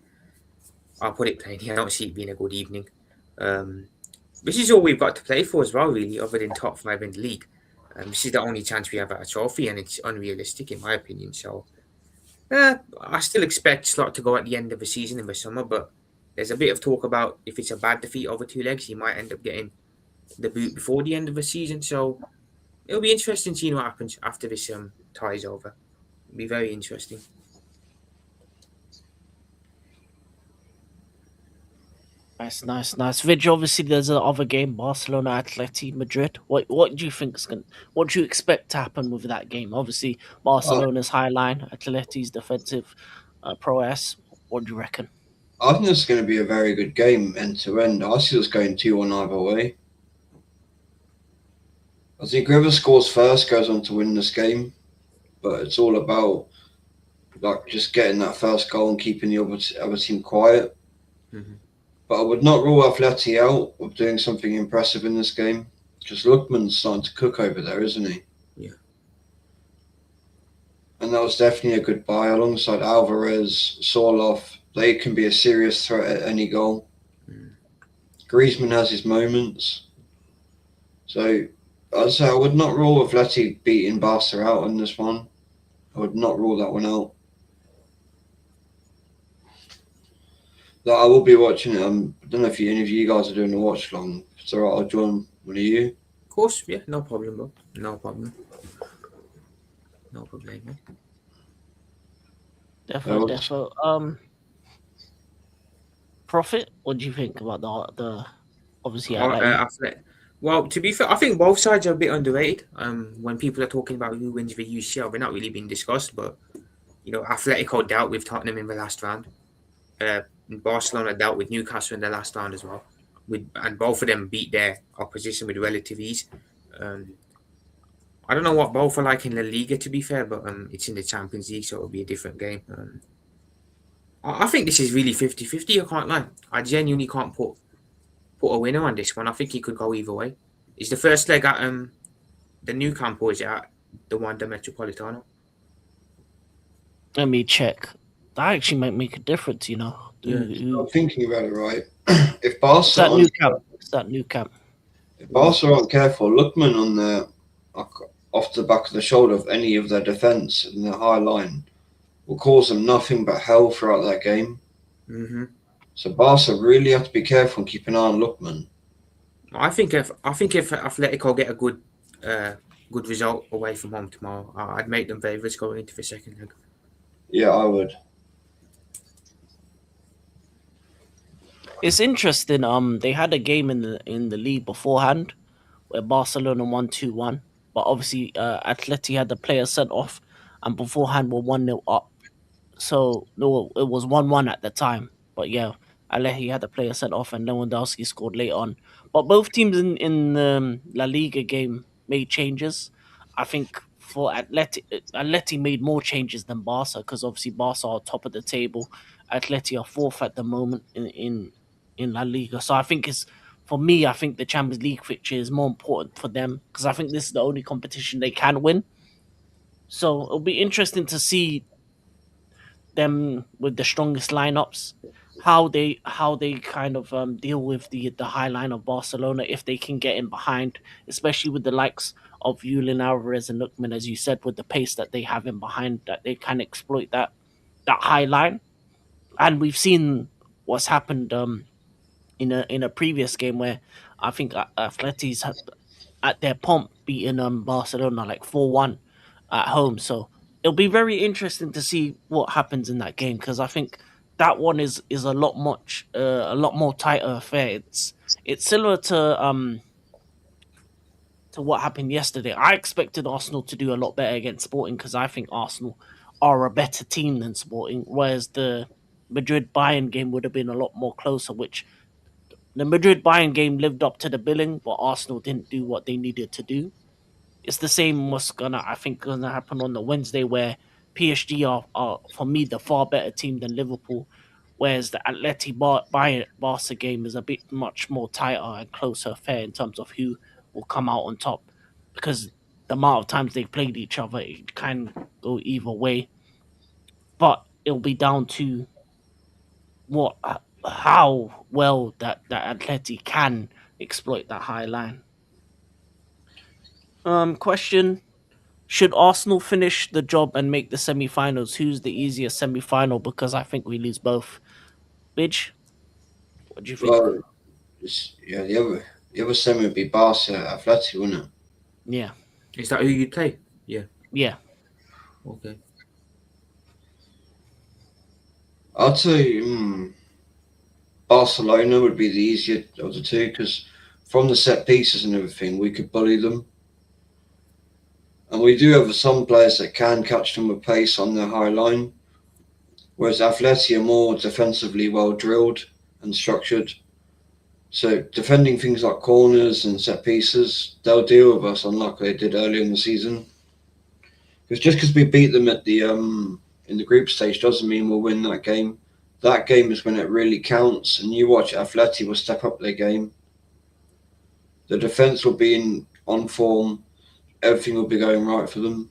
I'll put it plainly. I don't see it being a good evening. Um, this is all we've got to play for as well, really, other than top five in the league. This is the only chance we have at a trophy, and it's unrealistic, in my opinion. So, I still expect Slot to go at the end of the season in the summer, but there's a bit of talk about if it's a bad defeat over two legs, he might end up getting the boot before the end of the season. So, it'll be interesting seeing what happens after this tie is over. It'll be very interesting. Nice. Vidge, obviously there's another game, Barcelona Atleti Madrid. What do you think's going what do you expect to happen with that game? Obviously Uh, Barcelona's high line, Atleti's defensive prowess. What do you reckon? I think this is going to be a very good game end to end. I see us going 2-1 either way. I think whoever scores first goes on to win this game, but it's all about like just getting that first goal and keeping the other team quiet. Mm-hmm. But I would not rule Atleti out of doing something impressive in this game. Because Lookman's starting to cook over there, isn't he? Yeah. And that was definitely a good buy alongside Alvarez, Sorloth. They can be a serious threat at any goal. Mm. Griezmann has his moments. So I'd say I would not rule Atleti beating Barca out in this one. I would not rule that one out. Like, I will be watching it. I don't know if any of you guys are doing the watch long. If it's alright, I'll join one of you. Of course, yeah, no problem, bro. No problem. No problem. Defo. Prophet, what do you think about the obviously Well, to be fair, I think both sides are a bit underrated. When people are talking about who wins the UCL, they're not really being discussed. But Atletico dealt with Tottenham in the last round. Barcelona dealt with Newcastle in the last round as well. And both of them beat their opposition with relative ease. I don't know what both are like in La Liga, to be fair, but it's in the Champions League, so it'll be a different game. I think this is really 50-50, I can't lie. I genuinely can't put a winner on this one. I think it could go either way. Is the first leg at the new camp or is it at the Wanda Metropolitano? Let me check. That actually might make a difference, Yeah. I'm thinking about it right. If It's Barca that new aren't, camp. It's that new camp. if Barca aren't careful, Lookman on the off the back of the shoulder of any of their defence in their high line will cause them nothing but hell throughout that game. Mm-hmm. So Barca really have to be careful and keep an eye on Lookman. I think if Atletico get a good result away from home tomorrow, I'd make them favourites going into the second leg. Yeah, I would. It's interesting. They had a game in the league beforehand where Barcelona won 2-1, but obviously Atleti had the player sent off, and beforehand were 1-0 up. So no, it was 1-1 at the time. But yeah, Alehi had the player sent off, and Lewandowski scored late on. But both teams in the La Liga game made changes. I think for Atleti made more changes than Barca because obviously Barca are top of the table. Atleti are fourth at the moment in La Liga. So I think it's for me. I think the Champions League fixture is more important for them because I think this is the only competition they can win. So it'll be interesting to see them with the strongest lineups, how they kind of deal with the high line of Barcelona if they can get in behind, especially with the likes of Julian Alvarez and Lookman, as you said, with the pace that they have in behind, that they can exploit that high line. And we've seen what's happened in a previous game where I think Atleti's at their pomp beating Barcelona like 4-1 at home. So it'll be very interesting to see what happens in that game because I think that one is a lot more tighter affair. It's similar to what happened yesterday. I expected Arsenal to do a lot better against Sporting because I think Arsenal are a better team than Sporting, whereas the Madrid Bayern game would have been a lot more closer, which the Madrid Bayern game lived up to the billing, but Arsenal didn't do what they needed to do. it's the same what's gonna happen on the Wednesday, where PSG are for me the far better team than Liverpool, whereas the Barca game is a bit much more tighter and closer affair in terms of who will come out on top, because the amount of times they played each other, it can go either way. But it'll be down to what how well that Atleti can exploit that high line. Question: should Arsenal finish the job and make the semi-finals? Who's the easiest semi-final? Because I think we lose both. Bidge, what do you think? Well, yeah, the other semi would be Barca Atleti, wouldn't it? Yeah, Is that who you play? Yeah. yeah. Okay. I'd say Barcelona would be the easier of the two because from the set pieces and everything, we could bully them. And we do have some players that can catch them with pace on their high line, whereas Atleti are more defensively well drilled and structured. So defending things like corners and set pieces, they'll deal with us unlike they did earlier in the season. Because just because we beat them at the in the group stage doesn't mean we'll win that game. That game is when it really counts, and you watch Atleti will step up their game. The defense will be on form. Everything will be going right for them,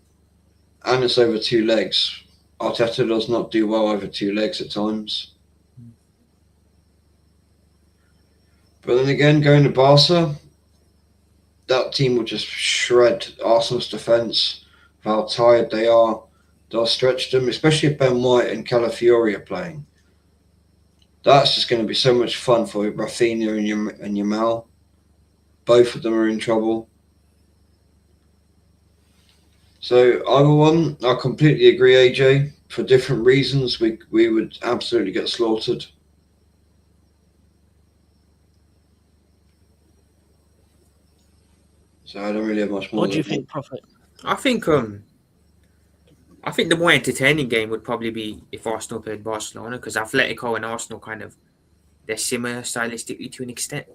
and it's over two legs. Arteta does not do well over two legs at times. But then again, going to Barca, that team will just shred Arsenal's defence. How tired they are, they'll stretch them, especially if Ben White and Calafiori are playing. That's just going to be so much fun for Rafinha and Yamal. Both of them are in trouble. So either one, I completely agree, AJ. For different reasons, we would absolutely get slaughtered. So I don't really have much more. What do you think, Prophet? I think the more entertaining game would probably be if Arsenal played Barcelona, because Atletico and Arsenal they're similar stylistically to an extent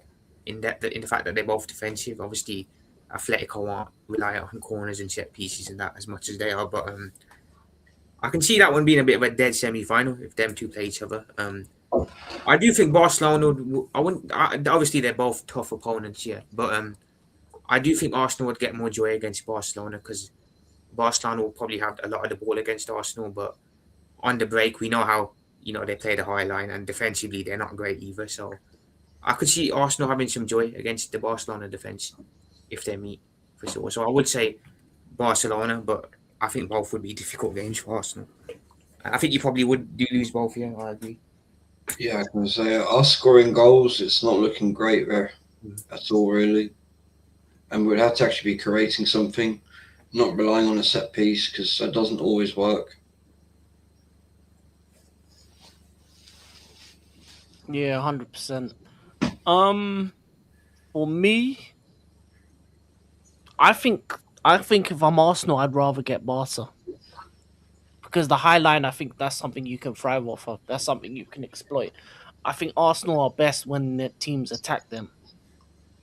in the fact that they're both defensive. Obviously, Atletico aren't reliant on corners and set pieces and that as much as they are, but I can see that one being a bit of a dead semi-final if them two play each other. I do think Barcelona obviously they're both tough opponents, yeah, but I do think Arsenal would get more joy against Barcelona because Barcelona will probably have a lot of the ball against Arsenal, but on the break we know how they play the high line, and defensively they're not great either. So I could see Arsenal having some joy against the Barcelona defense if they meet for sure. So I would say Barcelona, but I think both would be difficult games for Arsenal. And I think you probably would lose both. Yeah, I agree. Yeah, I can say us scoring goals, it's not looking great there at all, really. And we'd have to actually be creating something, not relying on a set piece, because that doesn't always work. Yeah, 100%. For me, I think if I'm Arsenal, I'd rather get Barca because the high line. I think that's something you can thrive off of. That's something you can exploit. I think Arsenal are best when their teams attack them.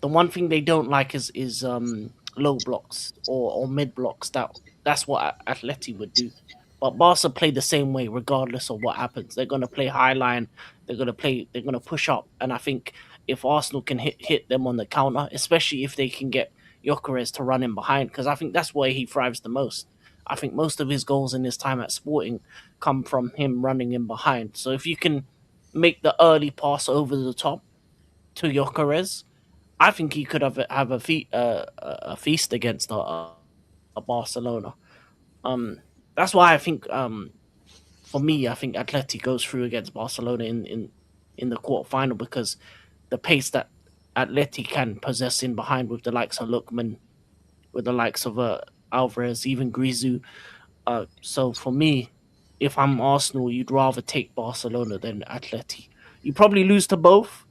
The one thing they don't like is low blocks or mid blocks. That's what Atleti would do. But Barca play the same way, regardless of what happens. They're gonna play high line. They're gonna push up. And I think if Arsenal can hit them on the counter, especially if they can get Gyökeres to run in behind, because I think that's where he thrives the most. I think most of his goals in his time at Sporting come from him running in behind. So if you can make the early pass over the top to Gyökeres, I think he could have a feast against a Barcelona. That's why I think for me, I think Atleti goes through against Barcelona in the quarterfinal because the pace that Atleti can possess in behind with the likes of Lookman, with the likes of Alvarez, even Grizu. So for me, if I'm Arsenal, you'd rather take Barcelona than Atleti. You probably lose to both,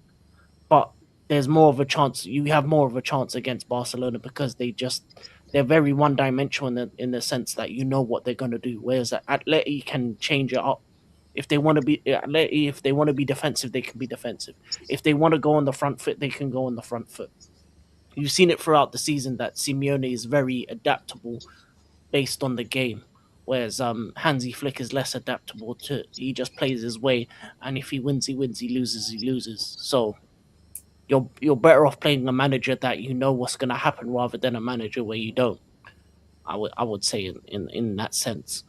but there's more of a chance. You have more of a chance against Barcelona because they're very one dimensional in the sense that you know what they're gonna do. Whereas Atleti can change it up. If they want to be Atleti, if they want to be defensive, they can be defensive. If they want to go on the front foot, they can go on the front foot. you've seen it throughout the season that Simeone is very adaptable based on the game, whereas Hansi Flick is less adaptable. He just plays his way, and if he wins, he wins. He loses, he loses. So you're better off playing a manager that you know what's going to happen rather than a manager where you don't. I would say in that sense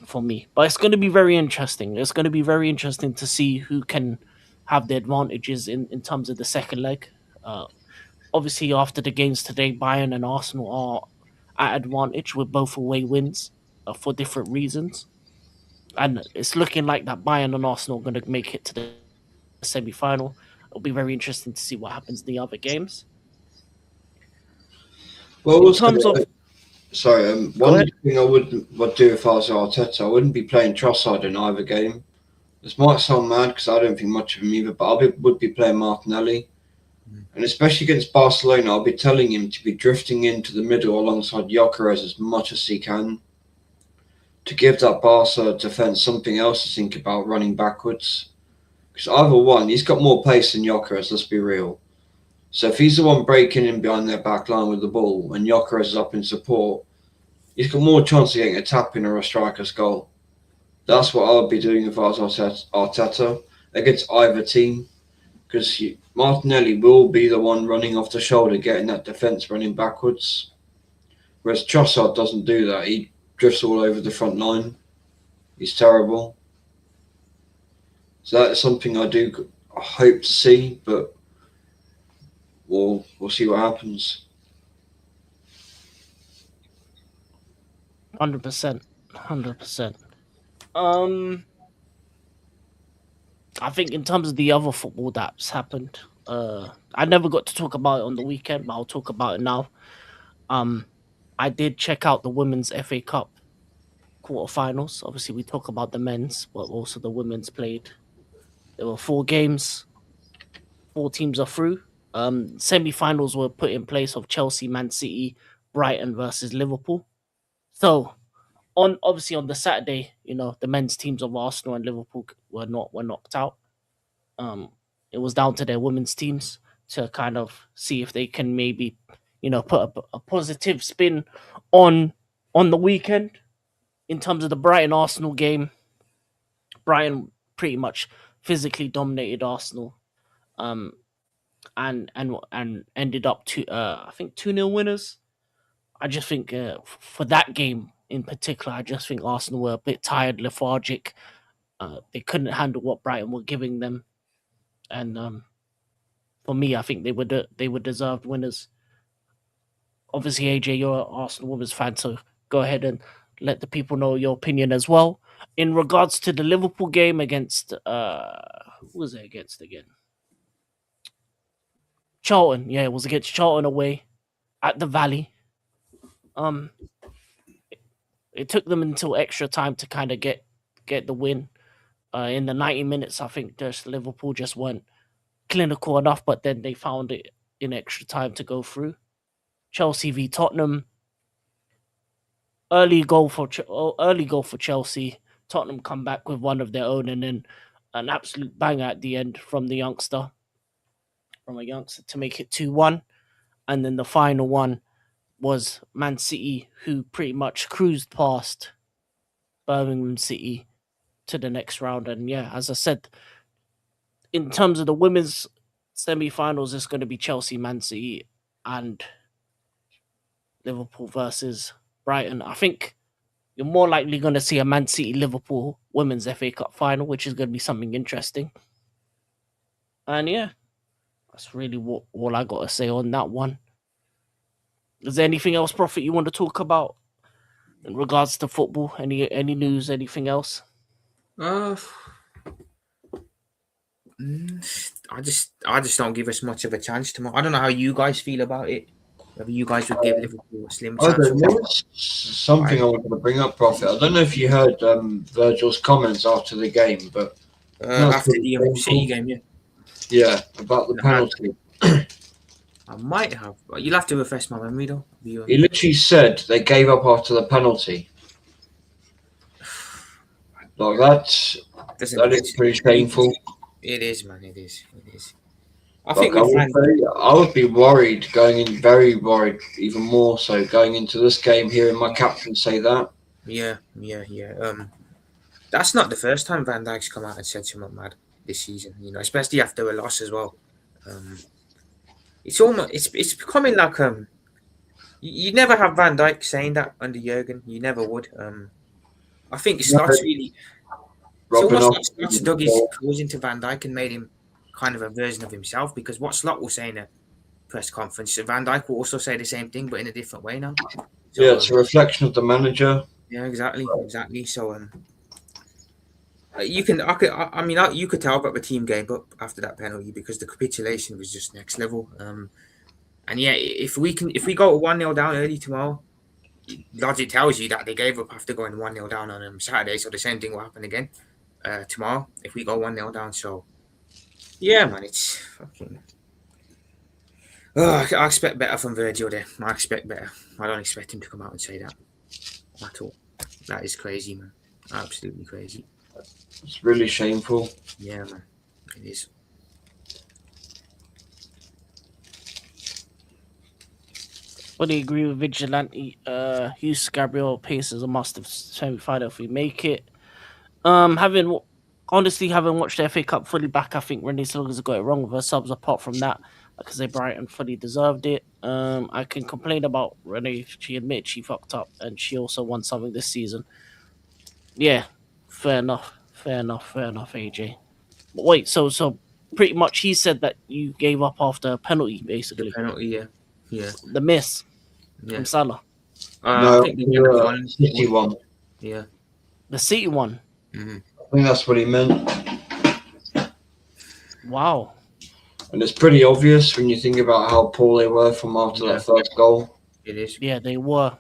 for me. But it's going to be very interesting. It's going to be very interesting to see who can have the advantages in terms of the second leg. Uh, Obviously, after the games today, Bayern and Arsenal are at advantage with both away wins for different reasons. And it's looking like that Bayern and Arsenal are going to make it to the semi-final. It'll be very interesting to see what happens in the other games. Well, In terms of one thing I would do if I was Arteta, I wouldn't be playing Trossard in either game. This might sound mad because I don't think much of him either, but would be playing Martinelli. And especially against Barcelona, I'll be telling him to be drifting into the middle alongside Gyökeres as much as he can to give that Barca defence something else to think about running backwards. Because either one, he's got more pace than Gyökeres, let's be real. So if he's the one breaking in behind their back line with the ball and Gyökeres is up in support, he's got more chance of getting a tap in or a striker's goal. That's what I'll be doing if I was Arteta against either team. Because Martinelli will be the one running off the shoulder, getting that defence running backwards. Whereas Trossard doesn't do that. He drifts all over the front line. He's terrible. So that's something I hope to see, but we'll see what happens. 100%. I think in terms of the other football that's happened, I never got to talk about it on the weekend, but I'll talk about it now. I did check out the Women's FA Cup quarterfinals. Obviously, we talk about the men's, but also the women's played. There were 4 games. 4 teams are through. Semi-finals were put in place of Chelsea, Man City, Brighton versus Liverpool. So, on the Saturday, the men's teams of Arsenal and Liverpool were knocked out. It was down to their women's teams to kind of see if they can maybe, put a positive spin on the weekend. In terms of the Brighton Arsenal game, Brighton pretty much physically dominated Arsenal, and ended up I think 2-0 winners. I just think for that game in particular, I just think Arsenal were a bit tired, lethargic. They couldn't handle what Brighton were giving them, and for me, I think they were deserved winners. Obviously, AJ, you're an Arsenal women's fan, so go ahead and let the people know your opinion as well. In regards to the Liverpool game against who was it against again? Charlton. Yeah, it was against Charlton away at the Valley. It took them until extra time to kind of get the win. In the 90 minutes, I think Liverpool just weren't clinical enough, but then they found it in extra time to go through. Chelsea v Tottenham. Early goal for Chelsea. Tottenham come back with one of their own, and then an absolute banger at the end from a youngster to make it 2-1. And then the final one was Man City, who pretty much cruised past Birmingham City to the next round. And yeah, as I said, in terms of the women's semi-finals, it's going to be Chelsea, Man City, and Liverpool versus Brighton. I think you're more likely going to see a Man City Liverpool Women's FA Cup final, which is going to be something interesting. And yeah, that's really all I got to say on that one. Is there anything else, Prophet, you want to talk about in regards to football? Any news, anything else? I just don't give us much of a chance tomorrow. I don't know how you guys feel about it. Whether you guys would give Liverpool a slim chance. Something I wanted to bring up, Prophet. I don't know if you heard Virgil's comments after the game, but after the City game, yeah, about the penalty. I might have. You'll have to refresh my memory, though. He literally said they gave up after the penalty. Like that is pretty shameful. It is, man. It is. I think I with would Van, say I would be worried going in, very worried, even more so going into this game, hearing my captain say that. yeah. That's not the first time Van Dijk's come out and said something mad this season. You know, especially after a loss as well. Um, it's almost it's becoming like you never have Van Dijk saying that under Jurgen. You never would. I think Slots really. It's Robin almost off. like Slots dug his claws into Van Dijk and made him kind of a version of himself. Because what Slot will say in a press conference, Van Dijk will also say the same thing, but in a different way now. So Yeah, it's a reflection of the manager. yeah, exactly. So you can, I mean, you could tell that the team gave up after that penalty because the capitulation was just next level. And yeah, if we go 1-0 down early tomorrow, logic tells you that they gave up after going 1-0 down on Saturday, so the same thing will happen again tomorrow if we go 1-0 down. So yeah, man, it's fucking. Oh, I expect better from Virgil there. I expect better. I don't expect him to come out and say that at all. That is crazy, man. Absolutely crazy. It's really shameful. Yeah, man. It is. Fully agree with Vigilante. Hughes, Gabriel, Pace is a must have semi-final if we make it. Honestly, having watched the FA Cup fully back, I think Renee Silva's got it wrong with her subs. Apart from that, because they Brighton fully deserved it. I can complain about Renee. She admits she fucked up, and she also won something this season. Yeah, fair enough. AJ. But wait, so pretty much he said that you gave up after a penalty, basically. The penalty, yeah. The miss Yeah. from Salah. No, I think the City one. Yeah. The City one. Mm-hmm. I think that's what he meant. Wow. And it's pretty obvious when you think about how poor they were from after that first goal. It is. Yeah, they were.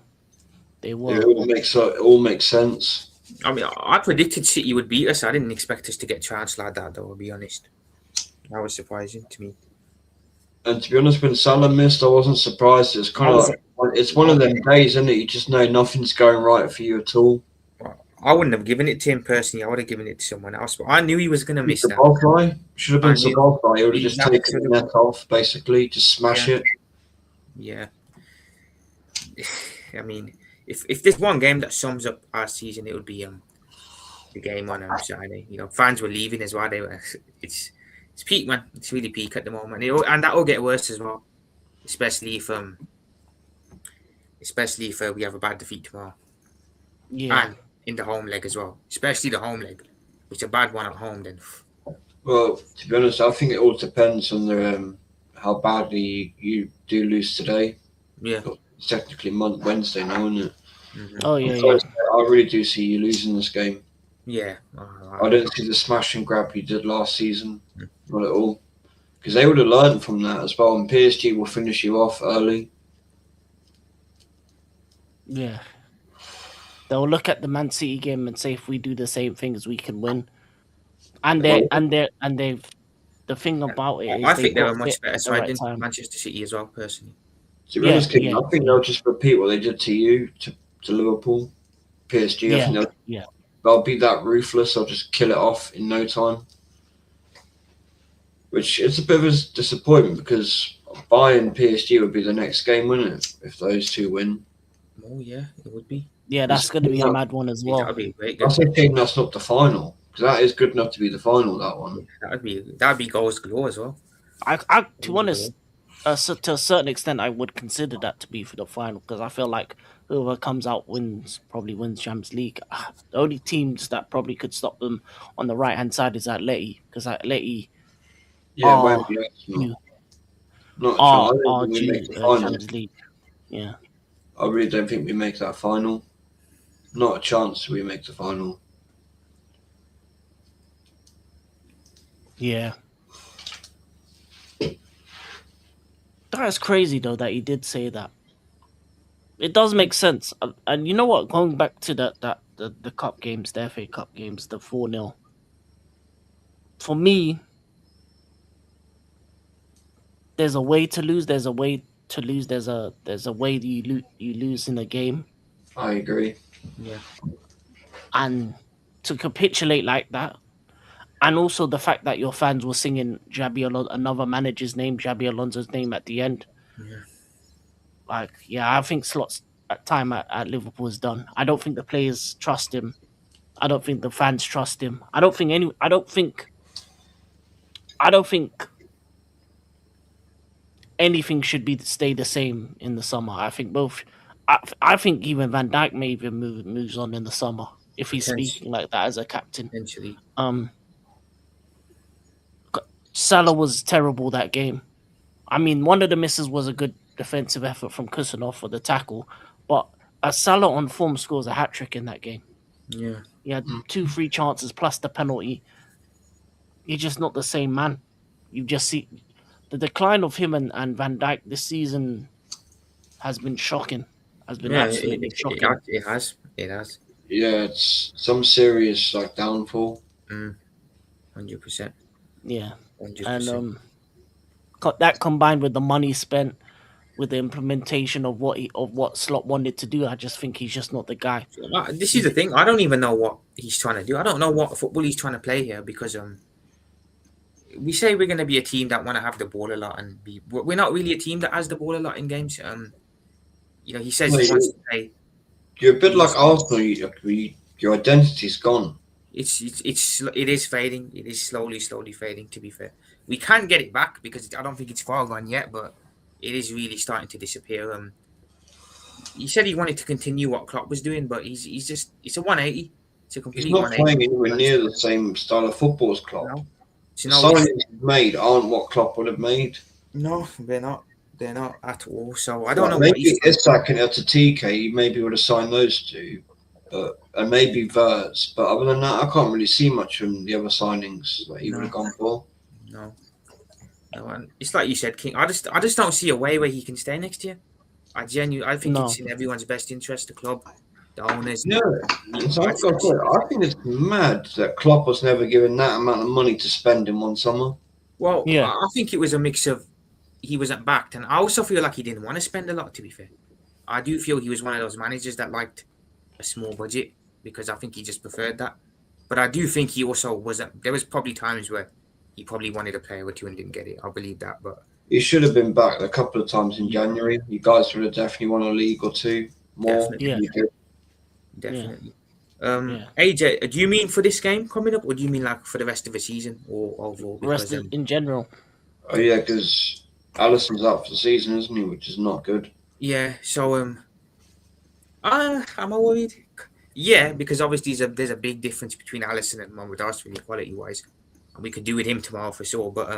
It all makes sense. I mean, I predicted City would beat us. I didn't expect us to get trounced like that, though, I'll be honest. That was surprising to me. And to be honest, when Salah missed, I wasn't surprised. It's kind of like, it's one of them days, isn't it? You just know nothing's going right for you at all. I wouldn't have given it to him personally. I would have given it to someone else. But I knew he was going to miss that. Should have been Sabotkai. He would have just taken the net off, basically. Just smash it. Yeah. I mean, if there's one game that sums up our season, it would be the game on Saturday. You know, fans were leaving as well. It's peak, man. It's really peak at the moment, and that will get worse as well, especially if we have a bad defeat tomorrow. Yeah. And in the home leg as well, especially the home leg. If it's a bad one at home, then. Well, to be honest, I think it all depends on how badly you do lose today. Yeah. It's technically Wednesday now, isn't it? Mm-hmm. Oh yeah. I really do see you losing this game. Yeah. I don't see the smash and grab you did last season. Not at all. Because they would have learned from that as well, and PSG will finish you off early. Yeah. They'll look at the Man City game and say if we do the same things, we can win. And they've the thing about it is I think they're a much better side than Manchester City as well, personally. To be honest, I think they'll just repeat what they did to you to Liverpool, PSG. I think they'll be that ruthless. They'll just kill it off in no time. Which is a bit of a disappointment because Bayern PSG would be the next game, wouldn't it? If those two win. Oh yeah, it would be. Yeah, that's going to be a mad one as well. That'd be a great game. That's a game that's not the final because that is good enough to be the final. That one. That'd be goals galore as well. I to be honest, to a certain extent, I would consider that to be for the final because I feel like whoever comes out probably wins Champions League. The only teams that probably could stop them on the right hand side is Atleti because Atleti. Yeah, not Champions League. Yeah. I really don't think we make that final. Not a chance we make the final. Yeah. That is crazy though that he did say that. It does make sense. And you know what? Going back to the cup games, the FA Cup games, the 4-0. For me, there's a way to lose. There's a way to lose. There's a way you lose in a game. I agree. Yeah. And to capitulate like that, And also the fact that your fans were singing another manager's name, Xabi Alonso's name at the end. Yeah. Like, yeah, I think Slot's time at Liverpool is done. I don't think the players trust him. I don't think the fans trust him. I don't think any. I don't think anything should be stay the same in the summer. I think both. I think even Van Dijk may even moves on in the summer if he's speaking like that as a captain. Potentially. Salah was terrible that game. I mean, one of the misses was a good defensive effort from Kusanov for the tackle, but Salah on form scores a hat trick in that game. Yeah. He had 2-3 chances plus the penalty. He's just not the same man. You just see the decline of him and Van Dijk this season has been shocking. Has been absolutely shocking. It has. It has. Yeah, it's some serious like downfall. 100%. Yeah, 100%. and that combined with the money spent, with the implementation of what Slot wanted to do, I just think he's just not the guy. This is the thing. I don't even know what he's trying to do. I don't know what football he's trying to play here because we say we're going to be a team that want to have the ball a lot and we're not really a team that has the ball a lot in games. He says he wants to play. You're a bit like Arsenal. Your identity's gone. It is fading. It is slowly fading. To be fair, we can't get it back because I don't think it's far gone yet, but it is really starting to disappear. He said he wanted to continue what Klopp was doing, but it's a 180. It's a complete. He's not 180. playing anywhere near the same style of football as Klopp. No. The signings he's made aren't what Klopp would have made. No, they're not. They're not at all. So I don't know. Maybe Isak and TK maybe would have signed those two, and maybe Verts. But other than that, I can't really see much from the other signings that he would have gone for. No, and it's like you said, King. I just don't see a way where he can stay next year. I think it's in everyone's best interest. The club, the owners. Yeah, so I think it's mad that Klopp was never given that amount of money to spend in one summer. Well, yeah. I think it was a mix of he wasn't backed, and I also feel like he didn't want to spend a lot. To be fair, I do feel he was one of those managers that liked a small budget because I think he just preferred that. But I do think he also wasn't. There was probably times where he probably wanted a player or two and didn't get it. I believe that, but he should have been back a couple of times in January. You guys would have definitely won a league or two more. Definitely. AJ, do you mean for this game coming up, or do you mean like for the rest of the season or overall? Rest in general. Oh yeah, because Alisson's out for the season, isn't he? Which is not good. Yeah. So am I worried? Yeah, because obviously there's a big difference between Alisson and Mohamed Arsene quality wise, and we could do with him tomorrow for sure. But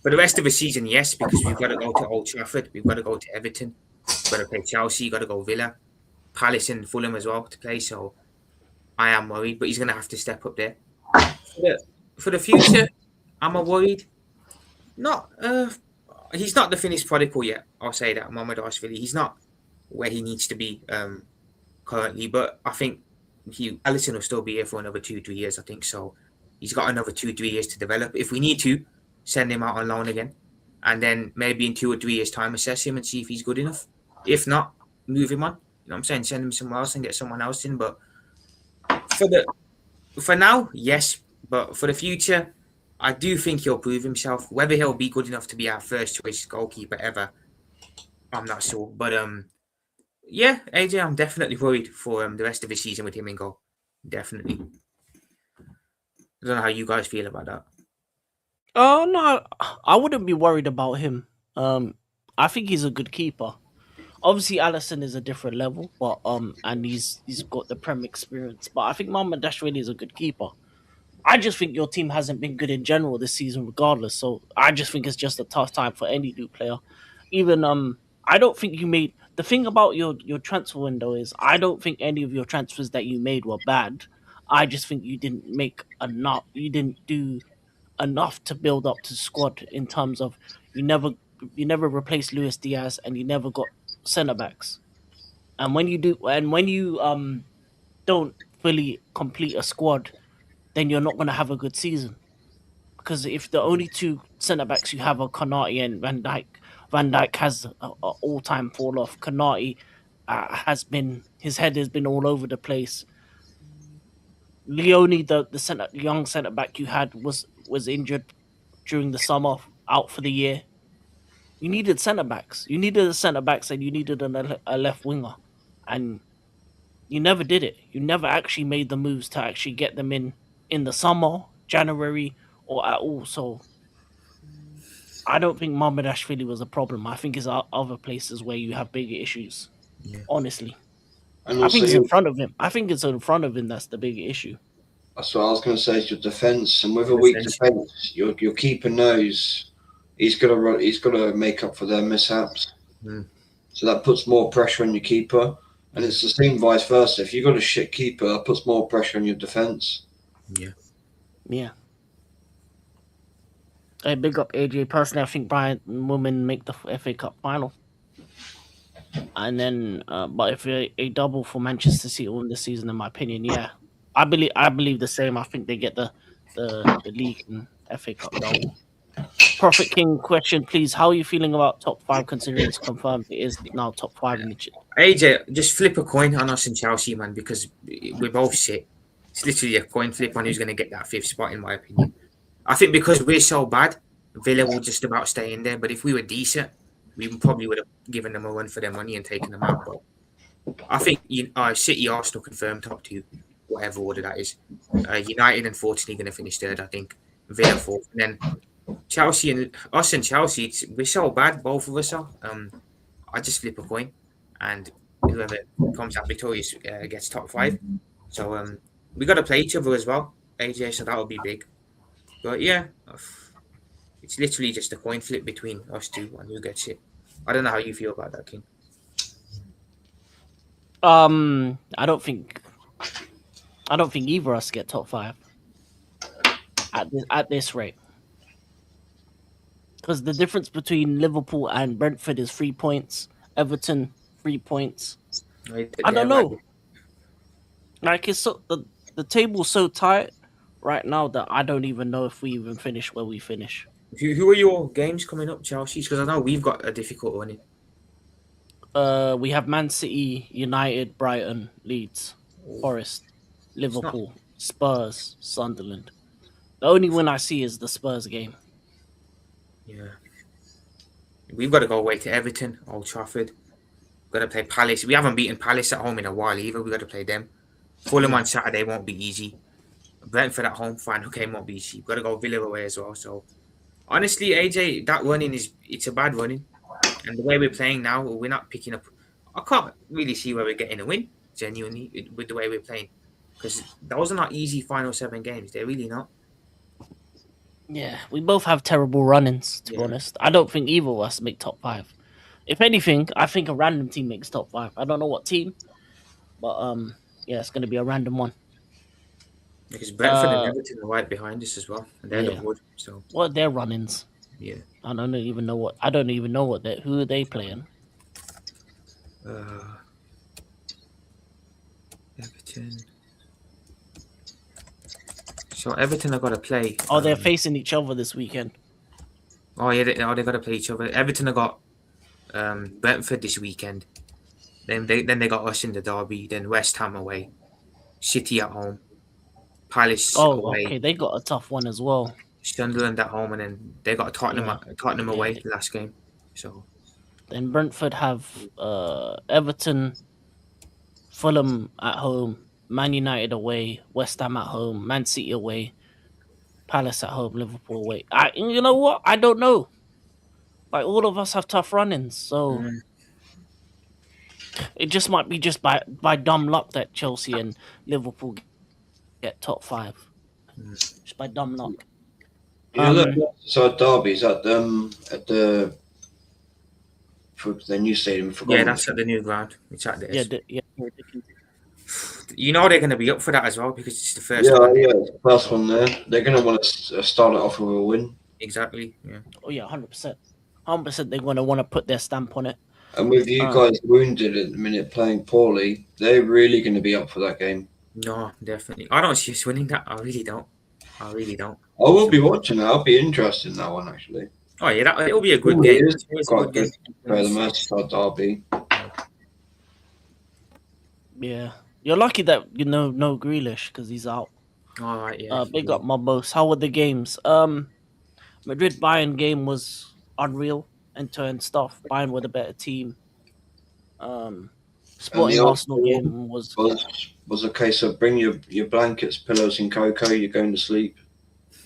for the rest of the season, yes, because we've got to go to Old Trafford, we've got to go to Everton, we've got to play Chelsea, got to go Villa, Palace, and Fulham as well to play. So I am worried, but he's going to have to step up there. For the future, am I worried? Not. He's not the finished product yet. I'll say that. Mohamed Arsene, he's not where he needs to be currently, but I think Alisson will still be here for another 2-3 years. I think so. He's got another 2-3 years to develop. If we need to, send him out on loan again, and then maybe in 2 or 3 years' time, assess him and see if he's good enough. If not, move him on. You know what I'm saying? Send him somewhere else and get someone else in. But for now, yes. But for the future, I do think he'll prove himself. Whether he'll be good enough to be our first choice goalkeeper ever, I'm not sure. But yeah, AJ, I'm definitely worried for the rest of the season with him in goal. Definitely. I don't know how you guys feel about that. Oh no, I wouldn't be worried about him. I think he's a good keeper. Obviously, Alisson is a different level, but and he's got the Prem experience. But I think Mohamed Arsene is a good keeper. I just think your team hasn't been good in general this season, regardless. So I just think it's just a tough time for any new player. Even I don't think you made the thing about your transfer window is I don't think any of your transfers that you made were bad. I just think you didn't make enough. You didn't do enough to build up to squad in terms of you never replaced Luis Diaz and you never got centre backs. And when you don't fully complete a squad, then you're not going to have a good season. Because if the only two centre backs you have are Konate and Van Dijk has an all-time fall off. Konate his head has been all over the place. Leone, the young centre back you had, was injured during the summer, out for the year. You needed centre backs. You needed a centre backs, and you needed a left winger, and you never did it. You never actually made the moves to actually get them in the summer, January, or at all. So I don't think Mamardashvili was a problem. I think it's other places where you have bigger issues. Yeah. Honestly, And I also, think it's in front of him. I think it's in front of him that's the bigger issue. that's what I was going to say. Is your defence, and with a weak defence, your keeper knows he's got to run. He's got to make up for their mishaps. Mm. So that puts more pressure on your keeper, and it's the same vice versa. If you've got a shit keeper, that puts more pressure on your defence. Yeah. Yeah. Hey, big up AJ. Personally, I think Brian Women make the FA Cup final. And then, but if a double for Manchester City win this season, in my opinion, yeah, I believe the same. I think they get the league and FA Cup double. Prophet King question, please. How are you feeling about top 5 considering it's confirmed it is now top 5 in the AJ, just flip a coin on us and Chelsea, man, because we're both shit. It's literally a coin flip on who's going to get that 5th spot, in my opinion. I think because we're so bad, Villa will just about stay in there. But if we were decent, we probably would have given them a run for their money and taken them out. But I think City, Arsenal confirmed top 2, whatever order that is. United, unfortunately, going to finish 3rd, I think. Villa 4th. And then Chelsea and us and Chelsea, we're so bad, both of us are. I just flip a coin, and whoever comes out victorious gets top 5. So we got to play each other as well, AJ. So that'll be big. But yeah, it's literally just a coin flip between us two and who gets it. I don't know how you feel about that, King. I don't think either of us get top 5 at this rate. Because the difference between Liverpool and Brentford is 3 points. Everton 3 points. I don't know. Like it's so the table's so tight right now that I don't even know if we even finish where we finish. Who are your games coming up, Chelsea? Because I know we've got a difficult one. We have Man City, United, Brighton, Leeds, Forest, Liverpool, Spurs, Sunderland. The only win I see is the Spurs game. Yeah. We've got to go away to Everton, Old Trafford. We've got to play Palace. We haven't beaten Palace at home in a while either. We've got to play them. Fulham on Saturday won't be easy. Brentford at home, final game won't be easy. We've got to go Villa away as well. So, honestly, AJ, that running it's a bad running. And the way we're playing now, we're not picking up. I can't really see where we're getting a win, genuinely, with the way we're playing. Because those are not easy final 7 games. They're really not. Yeah, we both have terrible run-ins, to be honest. I don't think either of us make top 5. If anything, I think a random team makes top 5. I don't know what team, but yeah, it's going to be a random one. Because Brentford and Everton are right behind us as well, and they're the wood. So what they're run-ins? Yeah, I don't even know what who are they playing. Everton. So Everton have got to play. Oh, they're facing each other this weekend. Oh yeah, they got to play each other. Everton have got Brentford this weekend. Then they got us in the derby. Then West Ham away, City at home, Palace away. Okay, they got a tough one as well. Sunderland at home, and then they got Tottenham away last game. So then Brentford have Everton, Fulham at home, Man United away, West Ham at home, Man City away, Palace at home, Liverpool away. You know what? I don't know. Like all of us have tough run-ins, so it just might be just by dumb luck that Chelsea and Liverpool get top 5. Just by dumb luck. So Derby is at the new stadium. Yeah, that's at the new ground. It's at the yeah. You know they're going to be up for that as well because it's the first one. one. Yeah, it's the first one there. They're going to want to start it off with a win. Exactly. Yeah. Oh yeah, 100%. 100%. They're going to want to put their stamp on it. And with you guys wounded at the minute, playing poorly, they're really going to be up for that game. No, definitely. I don't see us winning that. I really don't. I will be watching that. I'll be interested in that one actually. Oh yeah, it'll be a good game. It's quite good for the Merseyside derby. Yeah, you're lucky that no Grealish because he's out. All right, yeah. Big up my boss. How were the games? Madrid Bayern game was unreal end-to-end stuff. Bayern were the better team. And the Sporting Arsenal Arsenal one game was was a case of bring your blankets, pillows, and cocoa. You're going to sleep.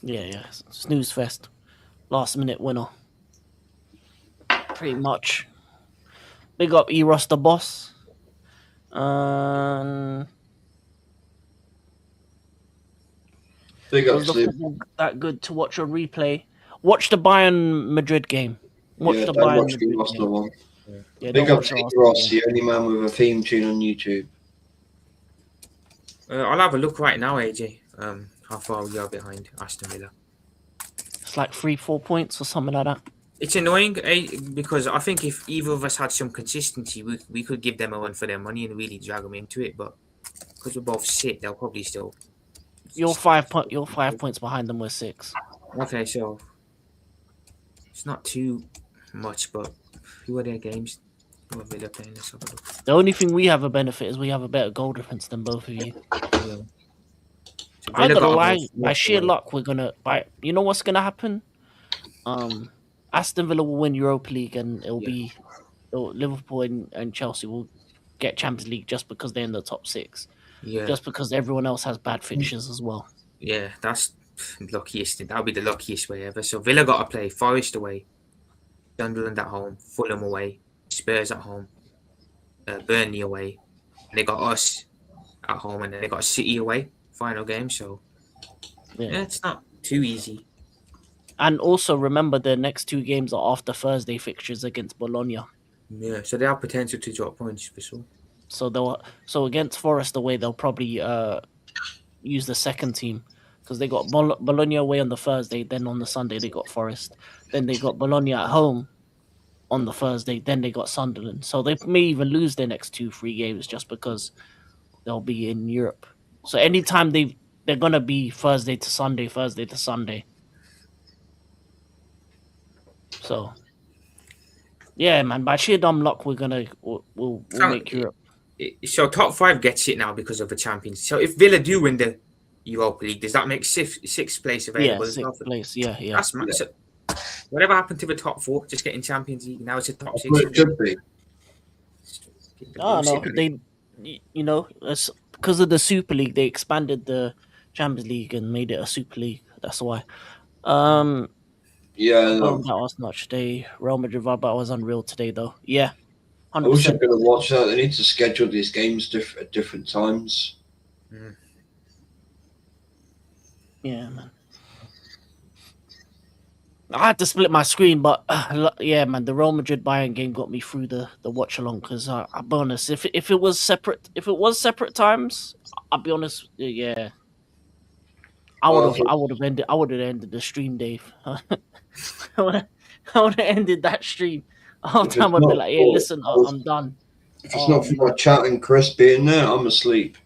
yeah, snooze fest. Last minute winner. Pretty much. Big up Eros the boss. Big up Was the sleep. football that good to watch on replay? Watch the Bayern Madrid game. Watch Yeah, the don't Bayern watch the Madrid Arsenal game. one. Yeah, Big don't up watch the to Arsenal Ross, game. the only man with a theme tune on YouTube. I'll have a look right now, AJ. How far we are behind Aston Villa. It's like 3-4 points or something like that. It's annoying, because I think if either of us had some consistency, we could give them a run for their money and really drag them into it. But because we're both shit, they'll probably still. You're 5 points behind them. We're 6. Okay, so it's not too much, but who are their games? Who are Villa playing? Let's have a look. The only thing we have a benefit is we have a better goal difference than both of you. Yeah. So I Villa gotta got lie, about by sheer away. luck, we're gonna. You know what's gonna happen? Aston Villa will win Europa League, and Liverpool and Chelsea will get Champions League just because they're in the top 6. Yeah, Just because everyone else has bad fixtures as well. yeah, that's luckiest. That'll be the luckiest way ever. So Villa got to play Forest away, Sunderland at home, Fulham away, Spurs at home, Burnley away, and they got us at home, and then they got City away. Final game, so yeah, it's not too easy. And also remember, the next 2 games are after Thursday fixtures against Bologna. Yeah, so they have potential to drop points for sure. So against Forest away, they'll probably use the second team because they got Bologna away on the Thursday. Then on the Sunday they got Forest. Then they got Bologna at home on the Thursday. Then they got Sunderland. So they may even lose their next 2-3 games just because they'll be in Europe. So anytime they're gonna be Thursday to Sunday. So yeah, man. By sheer dumb luck, we'll make Europe. So top 5 gets it now because of the Champions. So if Villa do win the Europa League, does that make sixth place available? Yeah, 6th place. Yeah. That's mad. So whatever happened to the top 4? Just getting Champions League. Now it's a top 6. Well, it should be. Oh no, it's because of the Super League. They expanded the Champions League and made it a Super League. That's why. Yeah, That was much. Real Madrid vibe was unreal today, though. Yeah, I wish I 100%. could have watched that. They need to schedule these games at different times. Yeah, man. I had to split my screen, but yeah, man, the Real Madrid Bayern game got me through the watch along. Because I'll be honest, if it was separate times, I'll be honest, yeah, I would have ended the stream, Dave. I would have ended that stream. All the time I'd be like, "Hey, listen, I'm done." If it's not for my chat and Chris being there, I'm asleep.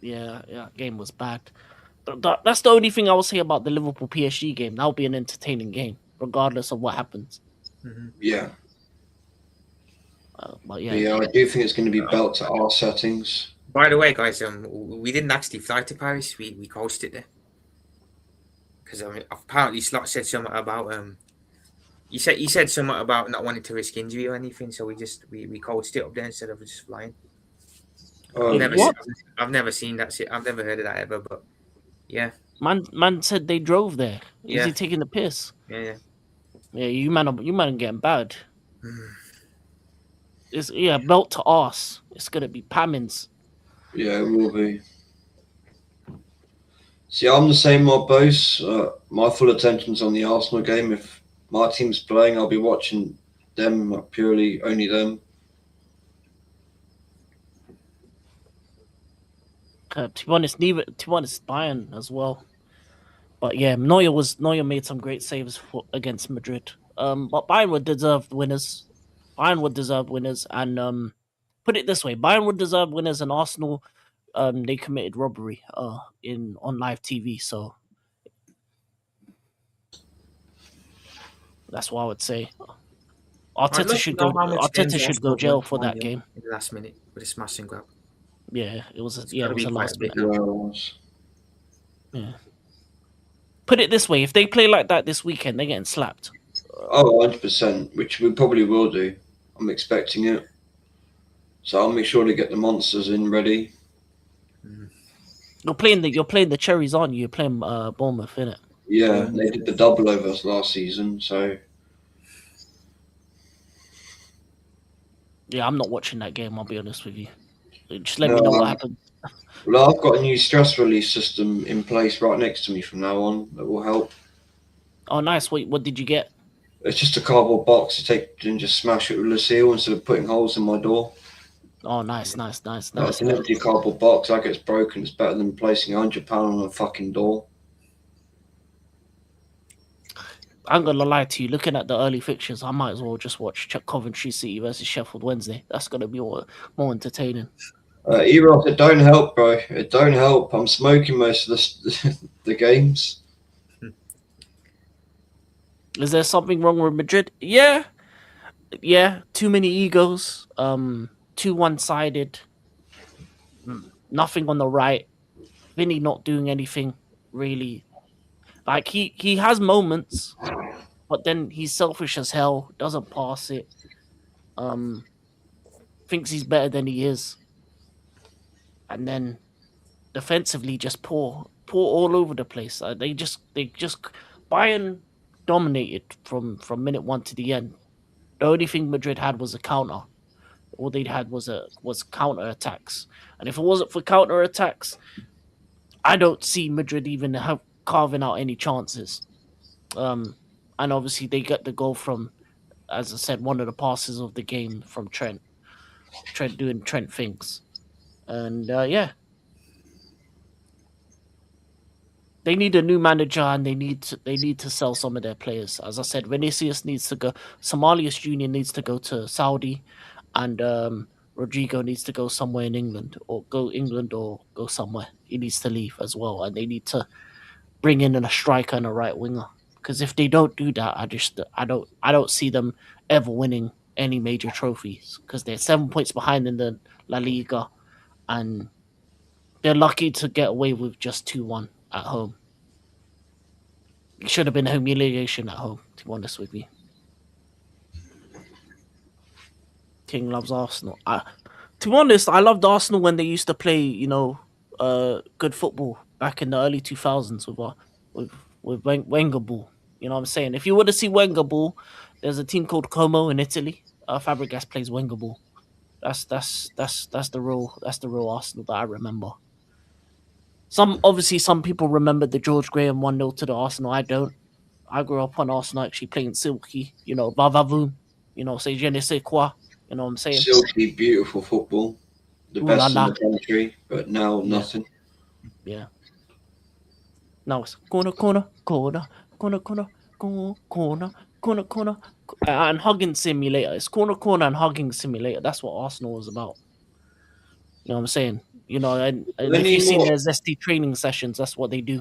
Yeah, game was bad. But that's the only thing I will say about the Liverpool PSG game. That'll be an entertaining game, regardless of what happens. Yeah. But Yeah, I do think it's going to be belt to our settings. By the way, guys, we didn't actually fly to Paris. We coasted there because apparently Slot said something about he said something about not wanting to risk injury or anything. So we coasted up there instead of just flying. I've never seen that shit. I've never heard of that ever. But yeah, man said they drove there. Is he taking the piss? Yeah. You man are getting bad. It's belt to arse. It's gonna be Pammins. Yeah, it will be. See, I'm the same, my boss. My full attention's on the Arsenal game. If my team's playing, I'll be watching them, purely only them. To be honest, Bayern as well. But yeah, Neuer made some great saves against Madrid. But Bayern would deserve winners. And put it this way: Bayern would deserve winners, and Arsenal, they committed robbery on live TV. So that's what I would say. Arteta should go jail for that game. In the last minute with a smash and grab. Yeah, it was a last minute. Yeah, it was. Yeah. Put it this way: if they play like that this weekend, they're getting slapped. Oh, 100%, which we probably will do. I'm expecting it. So I'll make sure to get the monsters in ready. You're playing the Cherries, aren't you? You're playing Bournemouth, innit? Yeah, they did the double over us last season, so Yeah, I'm not watching that game. I'll be honest with you. Just let me know what happens. Well, I've got a new stress release system in place right next to me from now on that will help. Oh, nice. What did you get? It's just a cardboard box to take and just smash it with a seal instead of putting holes in my door. Oh, nice. It's an empty cardboard box. Like it's broken. It's better than placing £100 on a fucking door. I'm gonna lie to you. Looking at the early fixtures, I might as well just watch Coventry City versus Sheffield Wednesday. That's gonna be more entertaining. Eros, it don't help, bro. It don't help. I'm smoking most of the games. Is there something wrong with Madrid? Yeah. Too many egos. Too one-sided. Nothing on the right. Vinny not doing anything really. Like he has moments, but then he's selfish as hell. Doesn't pass it. Thinks he's better than he is, and then defensively just poor all over the place. They just Bayern dominated from minute one to the end. The only thing Madrid had was a counter. All they had was counter attacks, and if it wasn't for counter attacks, I don't see Madrid even carving out any chances. And obviously they get the goal from, as I said, one of the passes of the game from Trent doing Trent things, and yeah. They need a new manager and they need to sell some of their players. As I said, Vinicius needs to go. Somalius Jr. needs to go to Saudi, and Rodrigo needs to go somewhere in England or go somewhere. He needs to leave as well, and they need to bring in a striker and a right winger. Because if they don't do that, I don't see them ever winning any major trophies. Because they're 7 points behind in the La Liga, and they're lucky to get away with just 2-1 at home. It should have been a humiliation at home, to be honest with you. King loves Arsenal. To be honest, I loved Arsenal when they used to play, good football back in the early 2000s with Wenger ball. You know what I'm saying? If you were to see Wenger ball, there's a team called Como in Italy. Fabregas plays Wenger ball. That's the real Arsenal that I remember. Some people remember the George Graham 1-0 to the Arsenal. I don't. I grew up on Arsenal actually playing Silky, Vavavoom, say je ne sais quoi, you know what I'm saying? Silky, beautiful football. The Ooh, best la, la. in the country, but now nothing. Yeah. Now it's corner. And hugging simulator. It's corner and hugging simulator. That's what Arsenal was about. You know what I'm saying? And if you've seen their zesty training sessions, that's what they do.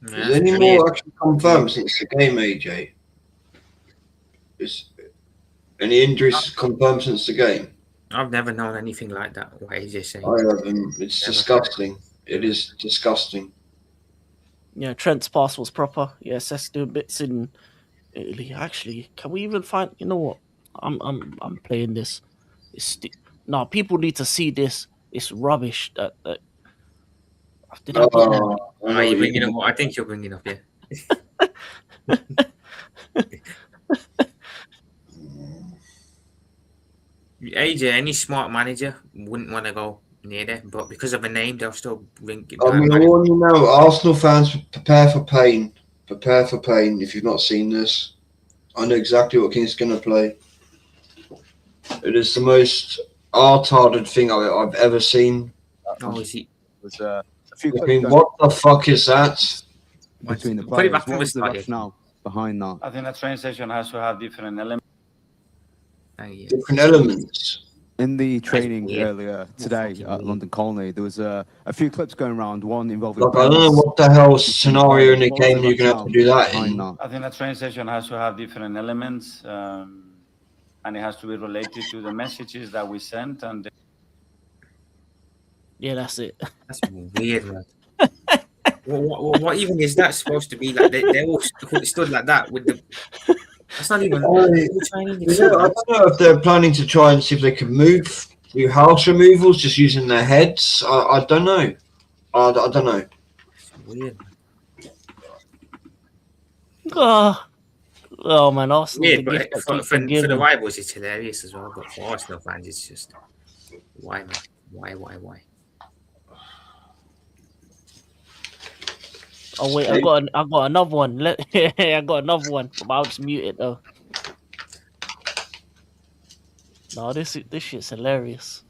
Is any more actually confirmed since the game, AJ? Is any injuries confirmed since the game? I've never known anything like that. What AJ saying? I haven't. It's disgusting. It is disgusting. Yeah, Trent's pass was proper. Yeah, Cesc doing bits in Italy. Actually, can we even find? You know what? I'm playing this. No, people need to see this. It's rubbish. That did I put that? Are you bringing up what I think you're bringing up? Yeah. AJ, any smart manager wouldn't want to go near there, but because of a name, they'll still bring it. I'm going to warn you now, Arsenal fans, prepare for pain. Prepare for pain if you've not seen this. I know exactly what King's going to play. It is the most retarded thing I've ever seen. Oh, is he? Was a few I mean, what the fuck is that? between the Put it players. back What from was the the start, rationale behind that? I think a train session has to have different elements. Different elements. In the training weird. earlier today fucking at weird. London Colony, there was a few clips going around. One involving. Like, I don't know what the hell scenario in the game you're going to have to do that in. That? I think a train session has to have different elements, and it has to be related to the messages that we sent. And Yeah, that's it. That's weird, man. What even is that supposed to be like? They all stood like that with the. That's not even. I don't know if they're planning to try and see if they can move do house removals just using their heads. I don't know. I don't know. It's weird. Oh man, Arsenal's Weird, a but gift that for keeps on the giving. rivals, it's hilarious as well. But for Arsenal fans, it's just why, man? Why? Oh wait, I got another one. I got another one, but I'll just mute it though. No, this shit's hilarious.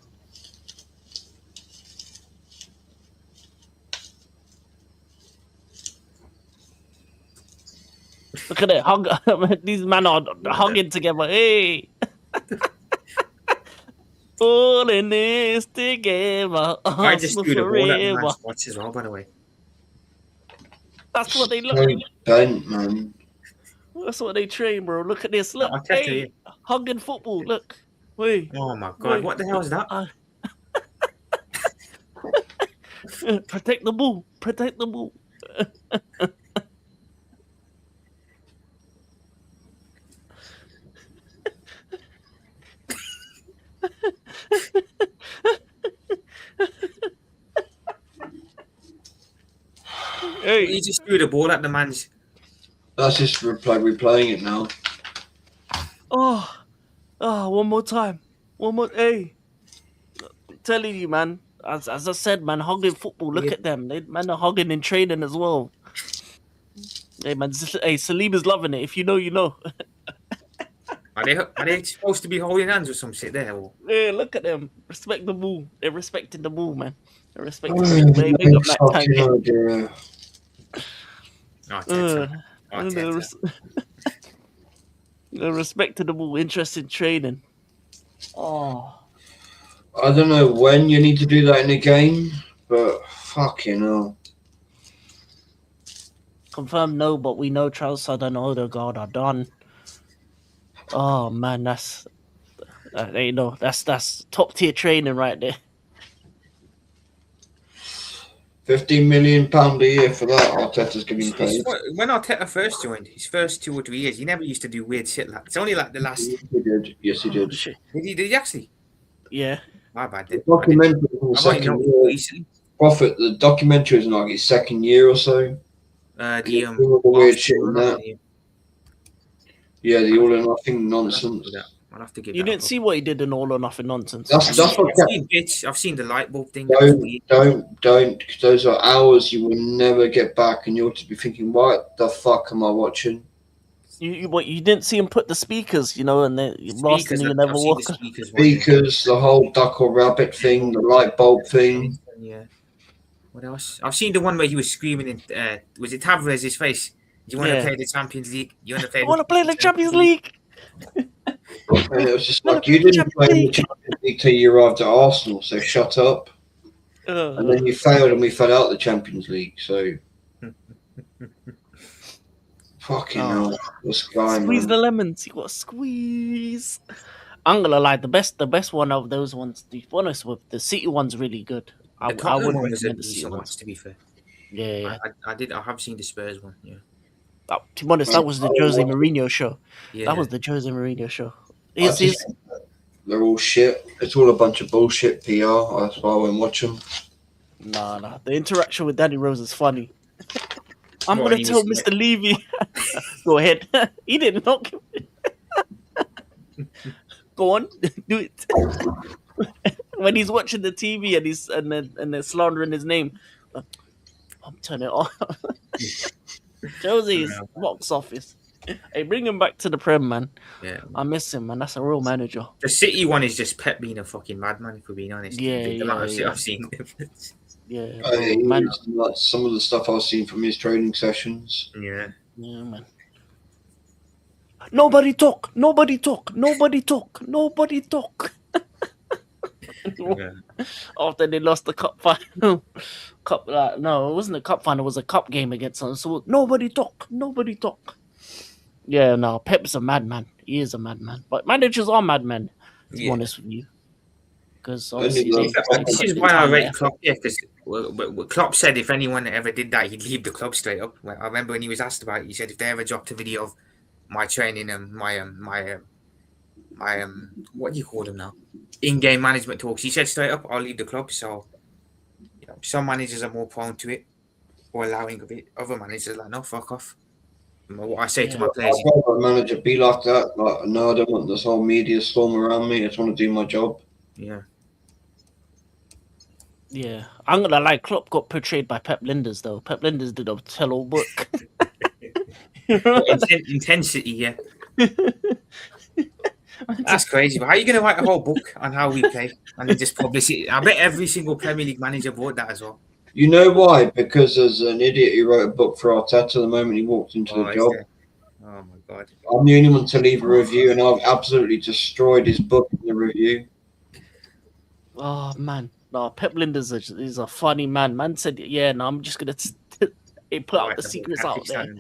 Look at it. These men are hugging together. Hey. All in this together. I just threw the ball at the forever. man's watch as well, by the way. That's what they look. So bent, man. That's what they train, bro. Look at this. Look, I'll tell you. hey, hugging football. Look, wait. Oh my god, Wait. what the hell is that? Protect the ball. Protect the ball. Hey, He just threw the ball at the man's. That's just replaying it now. one more time. One more. Hey, I'm telling you, man. As I said, man, hugging football. Look at them. Man are hugging in training as well. Hey, man. Hey, Saliba's loving it. If you know, you know. Are they supposed to be holding hands or some shit there? Or? Yeah, look at them. Respect the ball. They're respecting the ball, man. They're respecting the ball. Big up that tank. They're respecting the ball. Interesting training. Oh. I don't know when you need to do that in a game, but fucking hell. Confirmed no, but we know Trossard and Odegaard are done. Oh man, that's top tier training right there. £15 million a year for that. Arteta's getting paid. When Arteta first joined, his first 2 or 3 years, he never used to do weird shit like. It's only like the last. He did. Yes, he did. Shit. Did he actually? Yeah. My bad. The documentary from the second year. Prophet, the documentary is in like his second year or so. The weird shit in that. Yeah, the all or nothing nonsense. I'll have to give You didn't see what he did in All or Nothing nonsense. That's what I've seen the light bulb thing. Don't, because those are hours you will never get back, and you'll just be thinking, what the fuck am I watching? You didn't see him put the speakers, and then last thing you never walk. Speakers, the whole duck or rabbit thing, the light bulb thing. Yeah. What else? I've seen the one where he was screaming in. Was it Tavares' face? Do you want to play the Champions League? You want to play the Champions League? And it was just like, you didn't play the Champions League till you arrived at Arsenal, so shut up. And then you failed and we fell out of the Champions League, so... Fucking hell. This guy, squeeze the lemons. You got to squeeze. I'm going to lie, the best one of those ones, to be honest with, the City one's really good. I would recommend the City ones, to be fair. Yeah. I have seen the Spurs one, yeah. To be honest, that was the Jose Mourinho show. Yeah. That was the Jose Mourinho show. They're all shit. It's all a bunch of bullshit PR. That's why I won't watch them. Nah. The interaction with Danny Rose is funny. I'm going to tell Mr. Levy. Go ahead. He did not give it. Go on. Do it. When he's watching the TV and they're slandering his name, I'm turning it off. Josie's box office. Hey, bring him back to the Prem, man. Yeah, I miss him, man. That's a real manager. The City one is just Pep being a fucking madman, if we're being honest. I've seen. Yeah, like some of the stuff I've seen from his training sessions. Yeah, man. Nobody talk. After they lost the cup final, no, it wasn't a cup final. It was a cup game against us. So nobody talk. Yeah, no, Pep's a madman. He is a madman. But managers are madmen. To be honest with you. because obviously This is why I rate Klopp. Yeah, because Klopp said if anyone ever did that, he'd leave the club straight up. I remember when he was asked about it, he said if they ever dropped a video of my training and my what do you call them now? In-game management talks. He said straight up, I'll leave the club. So, you know, some managers are more prone to it or allowing of it. Other managers are like, no, fuck off. What I say to my players, I'd rather a manager be like that. Like, no, I don't want this whole media storm around me. I just want to do my job. yeah. Yeah, I'm gonna lie. Klopp got portrayed by Pep Linders though. Pep Linders did a tell-all book. Intensity, yeah. That's crazy. But how are you going to write a whole book on how we play and then just publish it? I bet every single Premier League manager bought that as well. You know why? Because as an idiot, he wrote a book for Arteta the moment he walked into the job. Oh my God. I'm the only one to leave a review, and I've absolutely destroyed his book in the review. Oh man, no, Pep Linders is a funny man. Man said, "Yeah, no, I'm just gonna put out the secrets out there."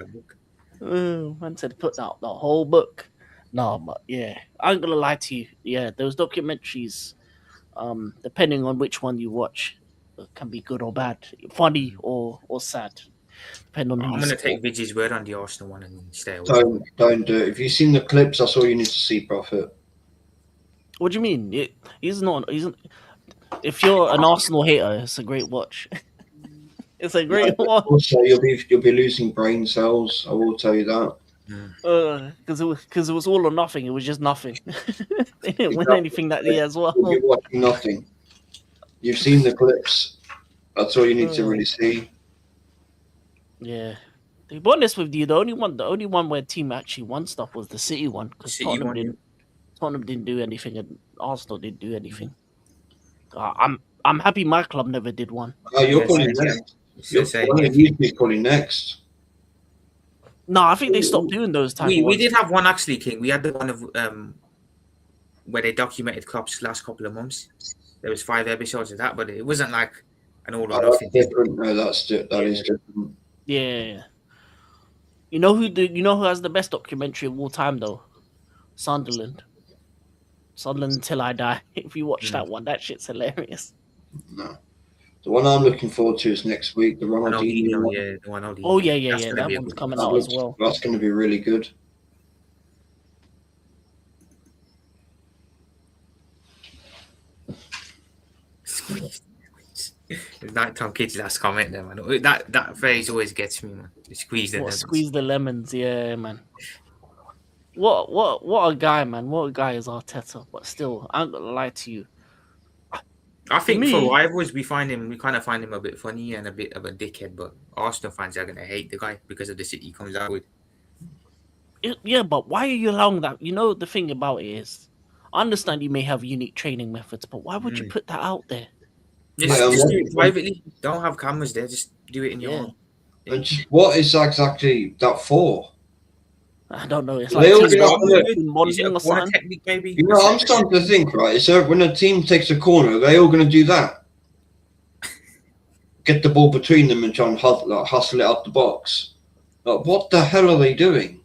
Man said, "Put out the whole book." No, but yeah, I'm gonna lie to you. Yeah, those documentaries, depending on which one you watch, can be good or bad, funny or sad, depending on. I'm gonna take Vigil's word on the Arsenal one and stay away. Don't do it. If you've seen the clips, that's all you need to see, Prophet. What do you mean? He's not. If you're an Arsenal hater, it's a great watch. It's a great watch. Also, you'll be losing brain cells. I will tell you that. Because it was all or nothing. It was just nothing. They didn't win anything that year as well. You'll be watching nothing. You've seen the clips. That's all you need to really see. Yeah. To be honest with you, the only one where team actually won stuff was the City one, because Tottenham didn't do anything and Arsenal didn't do anything. I'm happy my club never did one. Oh, you're probably next. You're probably next. No, I think they stopped doing those times. We did have one actually, King. We had the one of where they documented Klopp's last couple of months. There was 5 episodes of that, but it wasn't like an all or nothing. Different. No, that is different. Yeah. You know who has the best documentary of all time though? Sunderland Until I Die. If you watch that one, that shit's hilarious. No. The one I'm looking forward to is next week. The Ronaldinho one. Yeah, the Ronaldinho. Oh yeah. That one's coming out as well. That's going to be really good. Nighttime kids last comment there, man. That phrase always gets me, man. Squeeze the lemons. Squeeze the lemons, yeah, man. What a guy, man. What a guy is Arteta. But still, I'm gonna lie to you. I think for rivals, we kind of find him a bit funny and a bit of a dickhead. But Arsenal fans are gonna hate the guy because of the shit he comes out with. Yeah, but why are you allowing that? You know, the thing about it is, I understand you may have unique training methods, but why would you put that out there? Just do it privately. Don't have cameras there. Just do it in your own. And what is exactly that for? I don't know. It's like modeling or something. Technique, maybe. You know, I'm starting to think, right? So when a team takes a corner, are they all going to do that? Get the ball between them and try and hustle it out the box. Like, what the hell are they doing?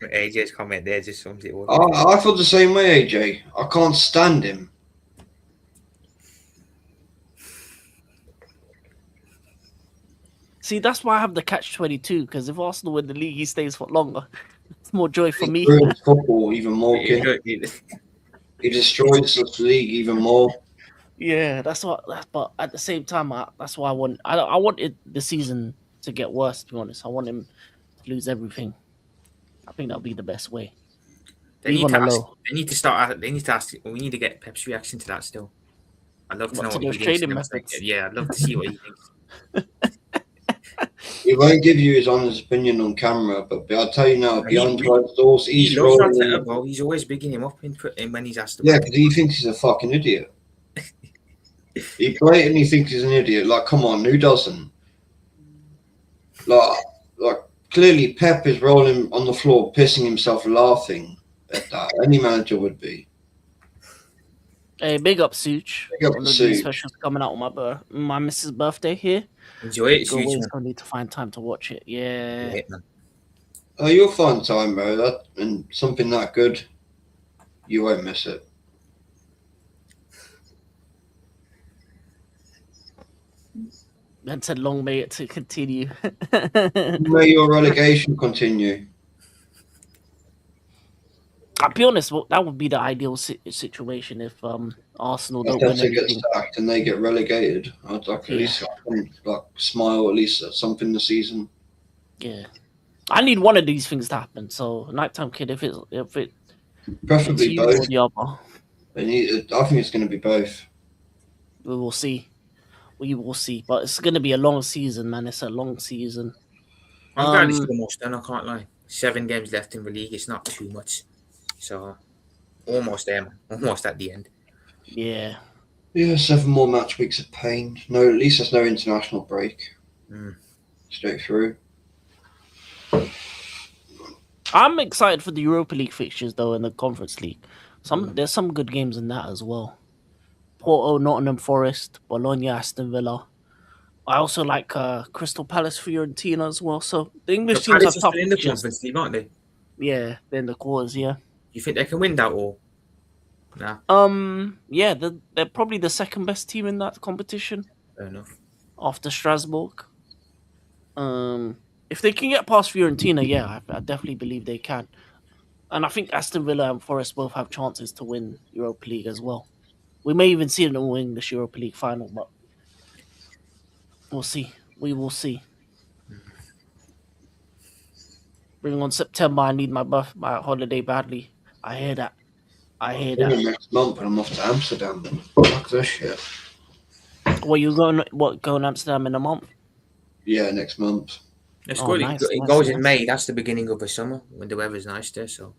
AJ's comment there just sums it all. I feel the same way, AJ. I can't stand him. See, that's why I have the catch-22, because if Arsenal win the league, he stays for longer. It's more joy for me. He football even more. He destroys the league even more. Yeah, but at the same time, that's why I wanted the season to get worse, to be honest. I want him to lose everything. I think that'll be the best way. They need to ask. We need to get Pep's reaction to that still. I'd love to know what he thinks. Yeah, I'd love to see what he thinks. He won't give you his honest opinion on camera, but I'll tell you now, behind closed doors, he's rolling. He's always bigging him up when he's asked. Yeah, because he thinks he's a fucking idiot. He blatantly thinks he's an idiot. Like, come on, who doesn't? Like clearly, Pep is rolling on the floor, pissing himself, laughing at that. Any manager would be. Hey, big up, Such. Big up, Such. Specials coming out on my missus' birthday here. Enjoy it, Such. I need to find time to watch it. Yeah. Oh, you'll find time, bro. And something that good, you won't miss it. And said, "Long may it to continue." May your relegation continue. I'll be honest. That would be the ideal situation if Arsenal don't win Arteta gets anything. sacked and they get relegated. I'd like at Yeah. least like smile at least at something this season. Yeah, I need one of these things to happen. So, Nighttime Kid, if it's Preferably you both. or the other, I think it's going to be both. we will see. We will see. But it's going to be a long season, man. It's a long season. I'm glad it's almost done. I can't lie. 7 games left in the league. It's not too much. So almost there, man. Almost at the end. Yeah. Yeah, 7 more match weeks of pain. No, at least there's no international break. Straight through. I'm excited for the Europa League fixtures though, and the Conference League. There's some good games in that as well. Porto, Nottingham Forest, Bologna, Aston Villa. I also like Crystal Palace, Fiorentina as well. So the English teams have tough in the fixtures. Conference League, aren't they? Yeah, they're in the quarters. Yeah. You think they can win that or? Nah. Yeah, they're probably the second best team in that competition Fair enough. after Strasbourg. If they can get past Fiorentina, yeah, I definitely believe they can. And I think Aston Villa and Forest both have chances to win Europa League as well. We may even see them win this Europa League final, but we'll see. We will see. Bring on September. I need my holiday badly. I hear that. Next month when I'm off to Amsterdam. Fuck this shit. Well, you going to Amsterdam in a month? Yeah, next month. It's Oh, good. nice, It nice, goes in nice. May. That's the beginning of the summer when the weather's nice there. So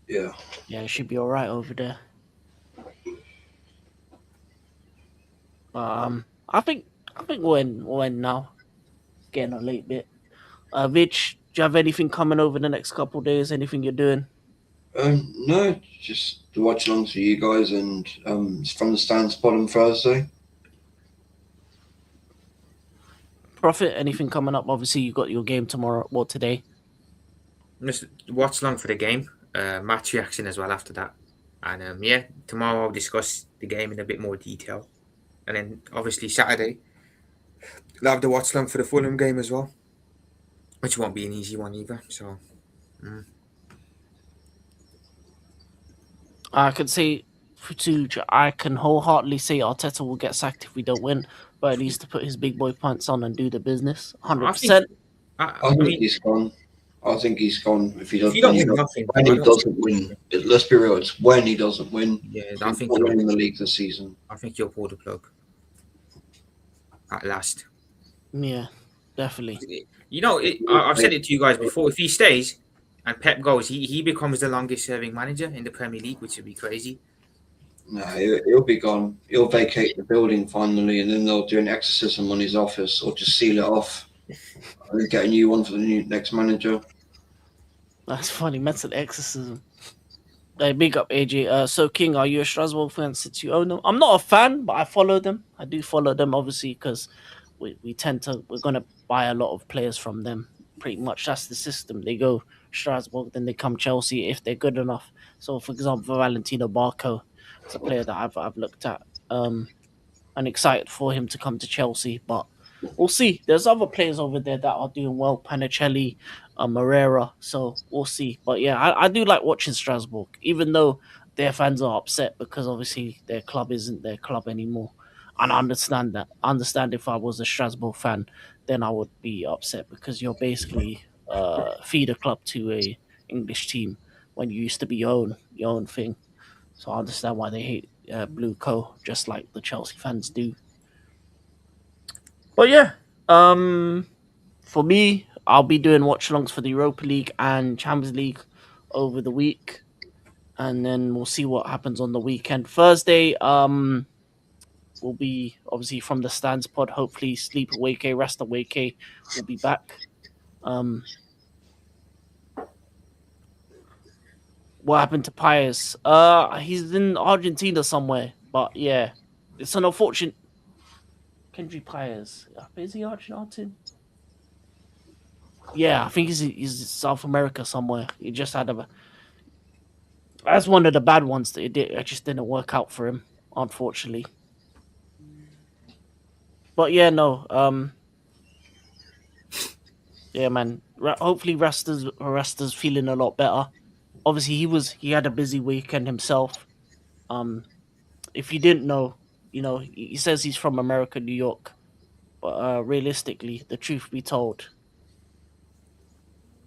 Yeah. Yeah, it should be all right over there. I think we'll end now. It's getting a late bit. Vich, do you have anything coming over the next couple of days? Anything you're doing? No, just the watch alongs for you guys and from the stands pod on Thursday. Prophet, anything coming up? Obviously, you got your game tomorrow. Well, today. just watch along for the game. Match reaction as well after that. And yeah, tomorrow I'll discuss the game in a bit more detail. And then obviously Saturday, we'll have the watch along for the Fulham game as well, which won't be an easy one either. So I can say, I can wholeheartedly say Arteta will get sacked if we don't win, but he needs to put his big boy pants on and do the business. 100%. I think he's gone. I think he's gone if he doesn't. If you don't win nothing, when he doesn't win, let's be real. It's when he doesn't win. Yeah, He's I think not you'll winning the league this season. I think you'll pull the plug at last. Yeah, definitely. You know, I've said it to you guys before. If he stays and Pep goes, he becomes the longest serving manager in the Premier League, which would be crazy. No, he'll be gone. He'll vacate the building finally, and then they'll do an exorcism on his office or just seal it off and get a new one for the next manager. That's funny. Mental exorcism. Hey, big up AJ. So King, are you a Strasbourg fan since you own them? I'm not a fan, but I follow them. I do follow them obviously because we're gonna buy a lot of players from them. Pretty much that's the system. They go Strasbourg, then they come Chelsea if they're good enough. So for example, Valentino Barco is a player that I've looked at. And excited for him to come to Chelsea, but we'll see. There's other players over there that are doing well, Panicelli, Morera, so we'll see. But yeah, I do like watching Strasbourg, even though their fans are upset because obviously their club isn't their club anymore. And I understand that. I understand if I was a Strasbourg fan, then I would be upset because you're basically feeder club to a English team when you used to be your own thing. So I understand why they hate Blue Co, just like the Chelsea fans do. But yeah, for me, I'll be doing watch-alongs for the Europa League and Champions League over the week, and then we'll see what happens on the weekend. Thursday, will be obviously from the stands pod. Hopefully, Sleep Awake, Ratstaueke will be back. What happened to Pius? He's in Argentina somewhere, but yeah, it's an unfortunate. Kendry Pius, is he Argentine? Yeah, I think he's in South America somewhere. He just had that's one of the bad ones that it just didn't work out for him, unfortunately. But yeah, no. Yeah, man. Hopefully, Rasta's feeling a lot better. Obviously, he had a busy weekend himself. If you didn't know, he says he's from America, New York, but realistically, the truth be told,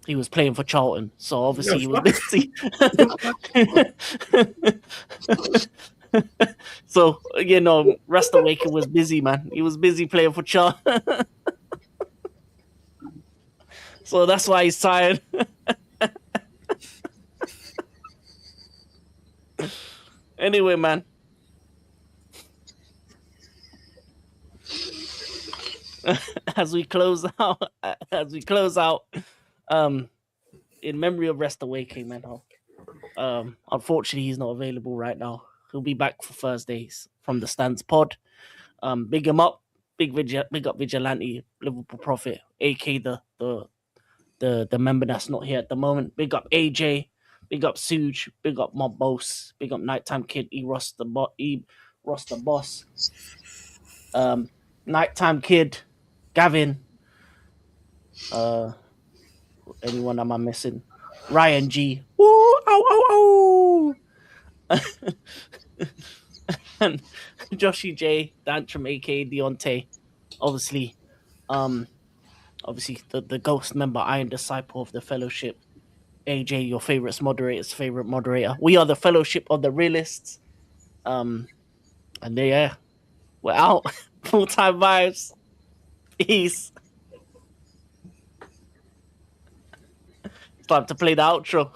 he was playing for Charlton, so obviously he was busy. So Ratstaueke was busy, man. He was busy playing for Charlton, so that's why he's tired. Anyway, man. As we close out, in memory of Ratstaueke, man. Unfortunately, he's not available right now. He'll be back for Thursdays from the Stands Pod. Big him up, big up Vigilante, Liverpool Prophet, AK the member that's not here at the moment. Big up AJ, big up Suge, big up Mob Boss, big up Nighttime Kid, Ross the Boss, Nighttime Kid, Gavin. Anyone am I missing? Ryan G. Woo! Ow! And Joshy J, Dantrum, aka Deontay. Obviously, the ghost member, Iron Disciple of the Fellowship. AJ, your favorite moderator. We are the Fellowship of the Realists. And we're out. Full-time vibes. Peace. It's time to play the outro.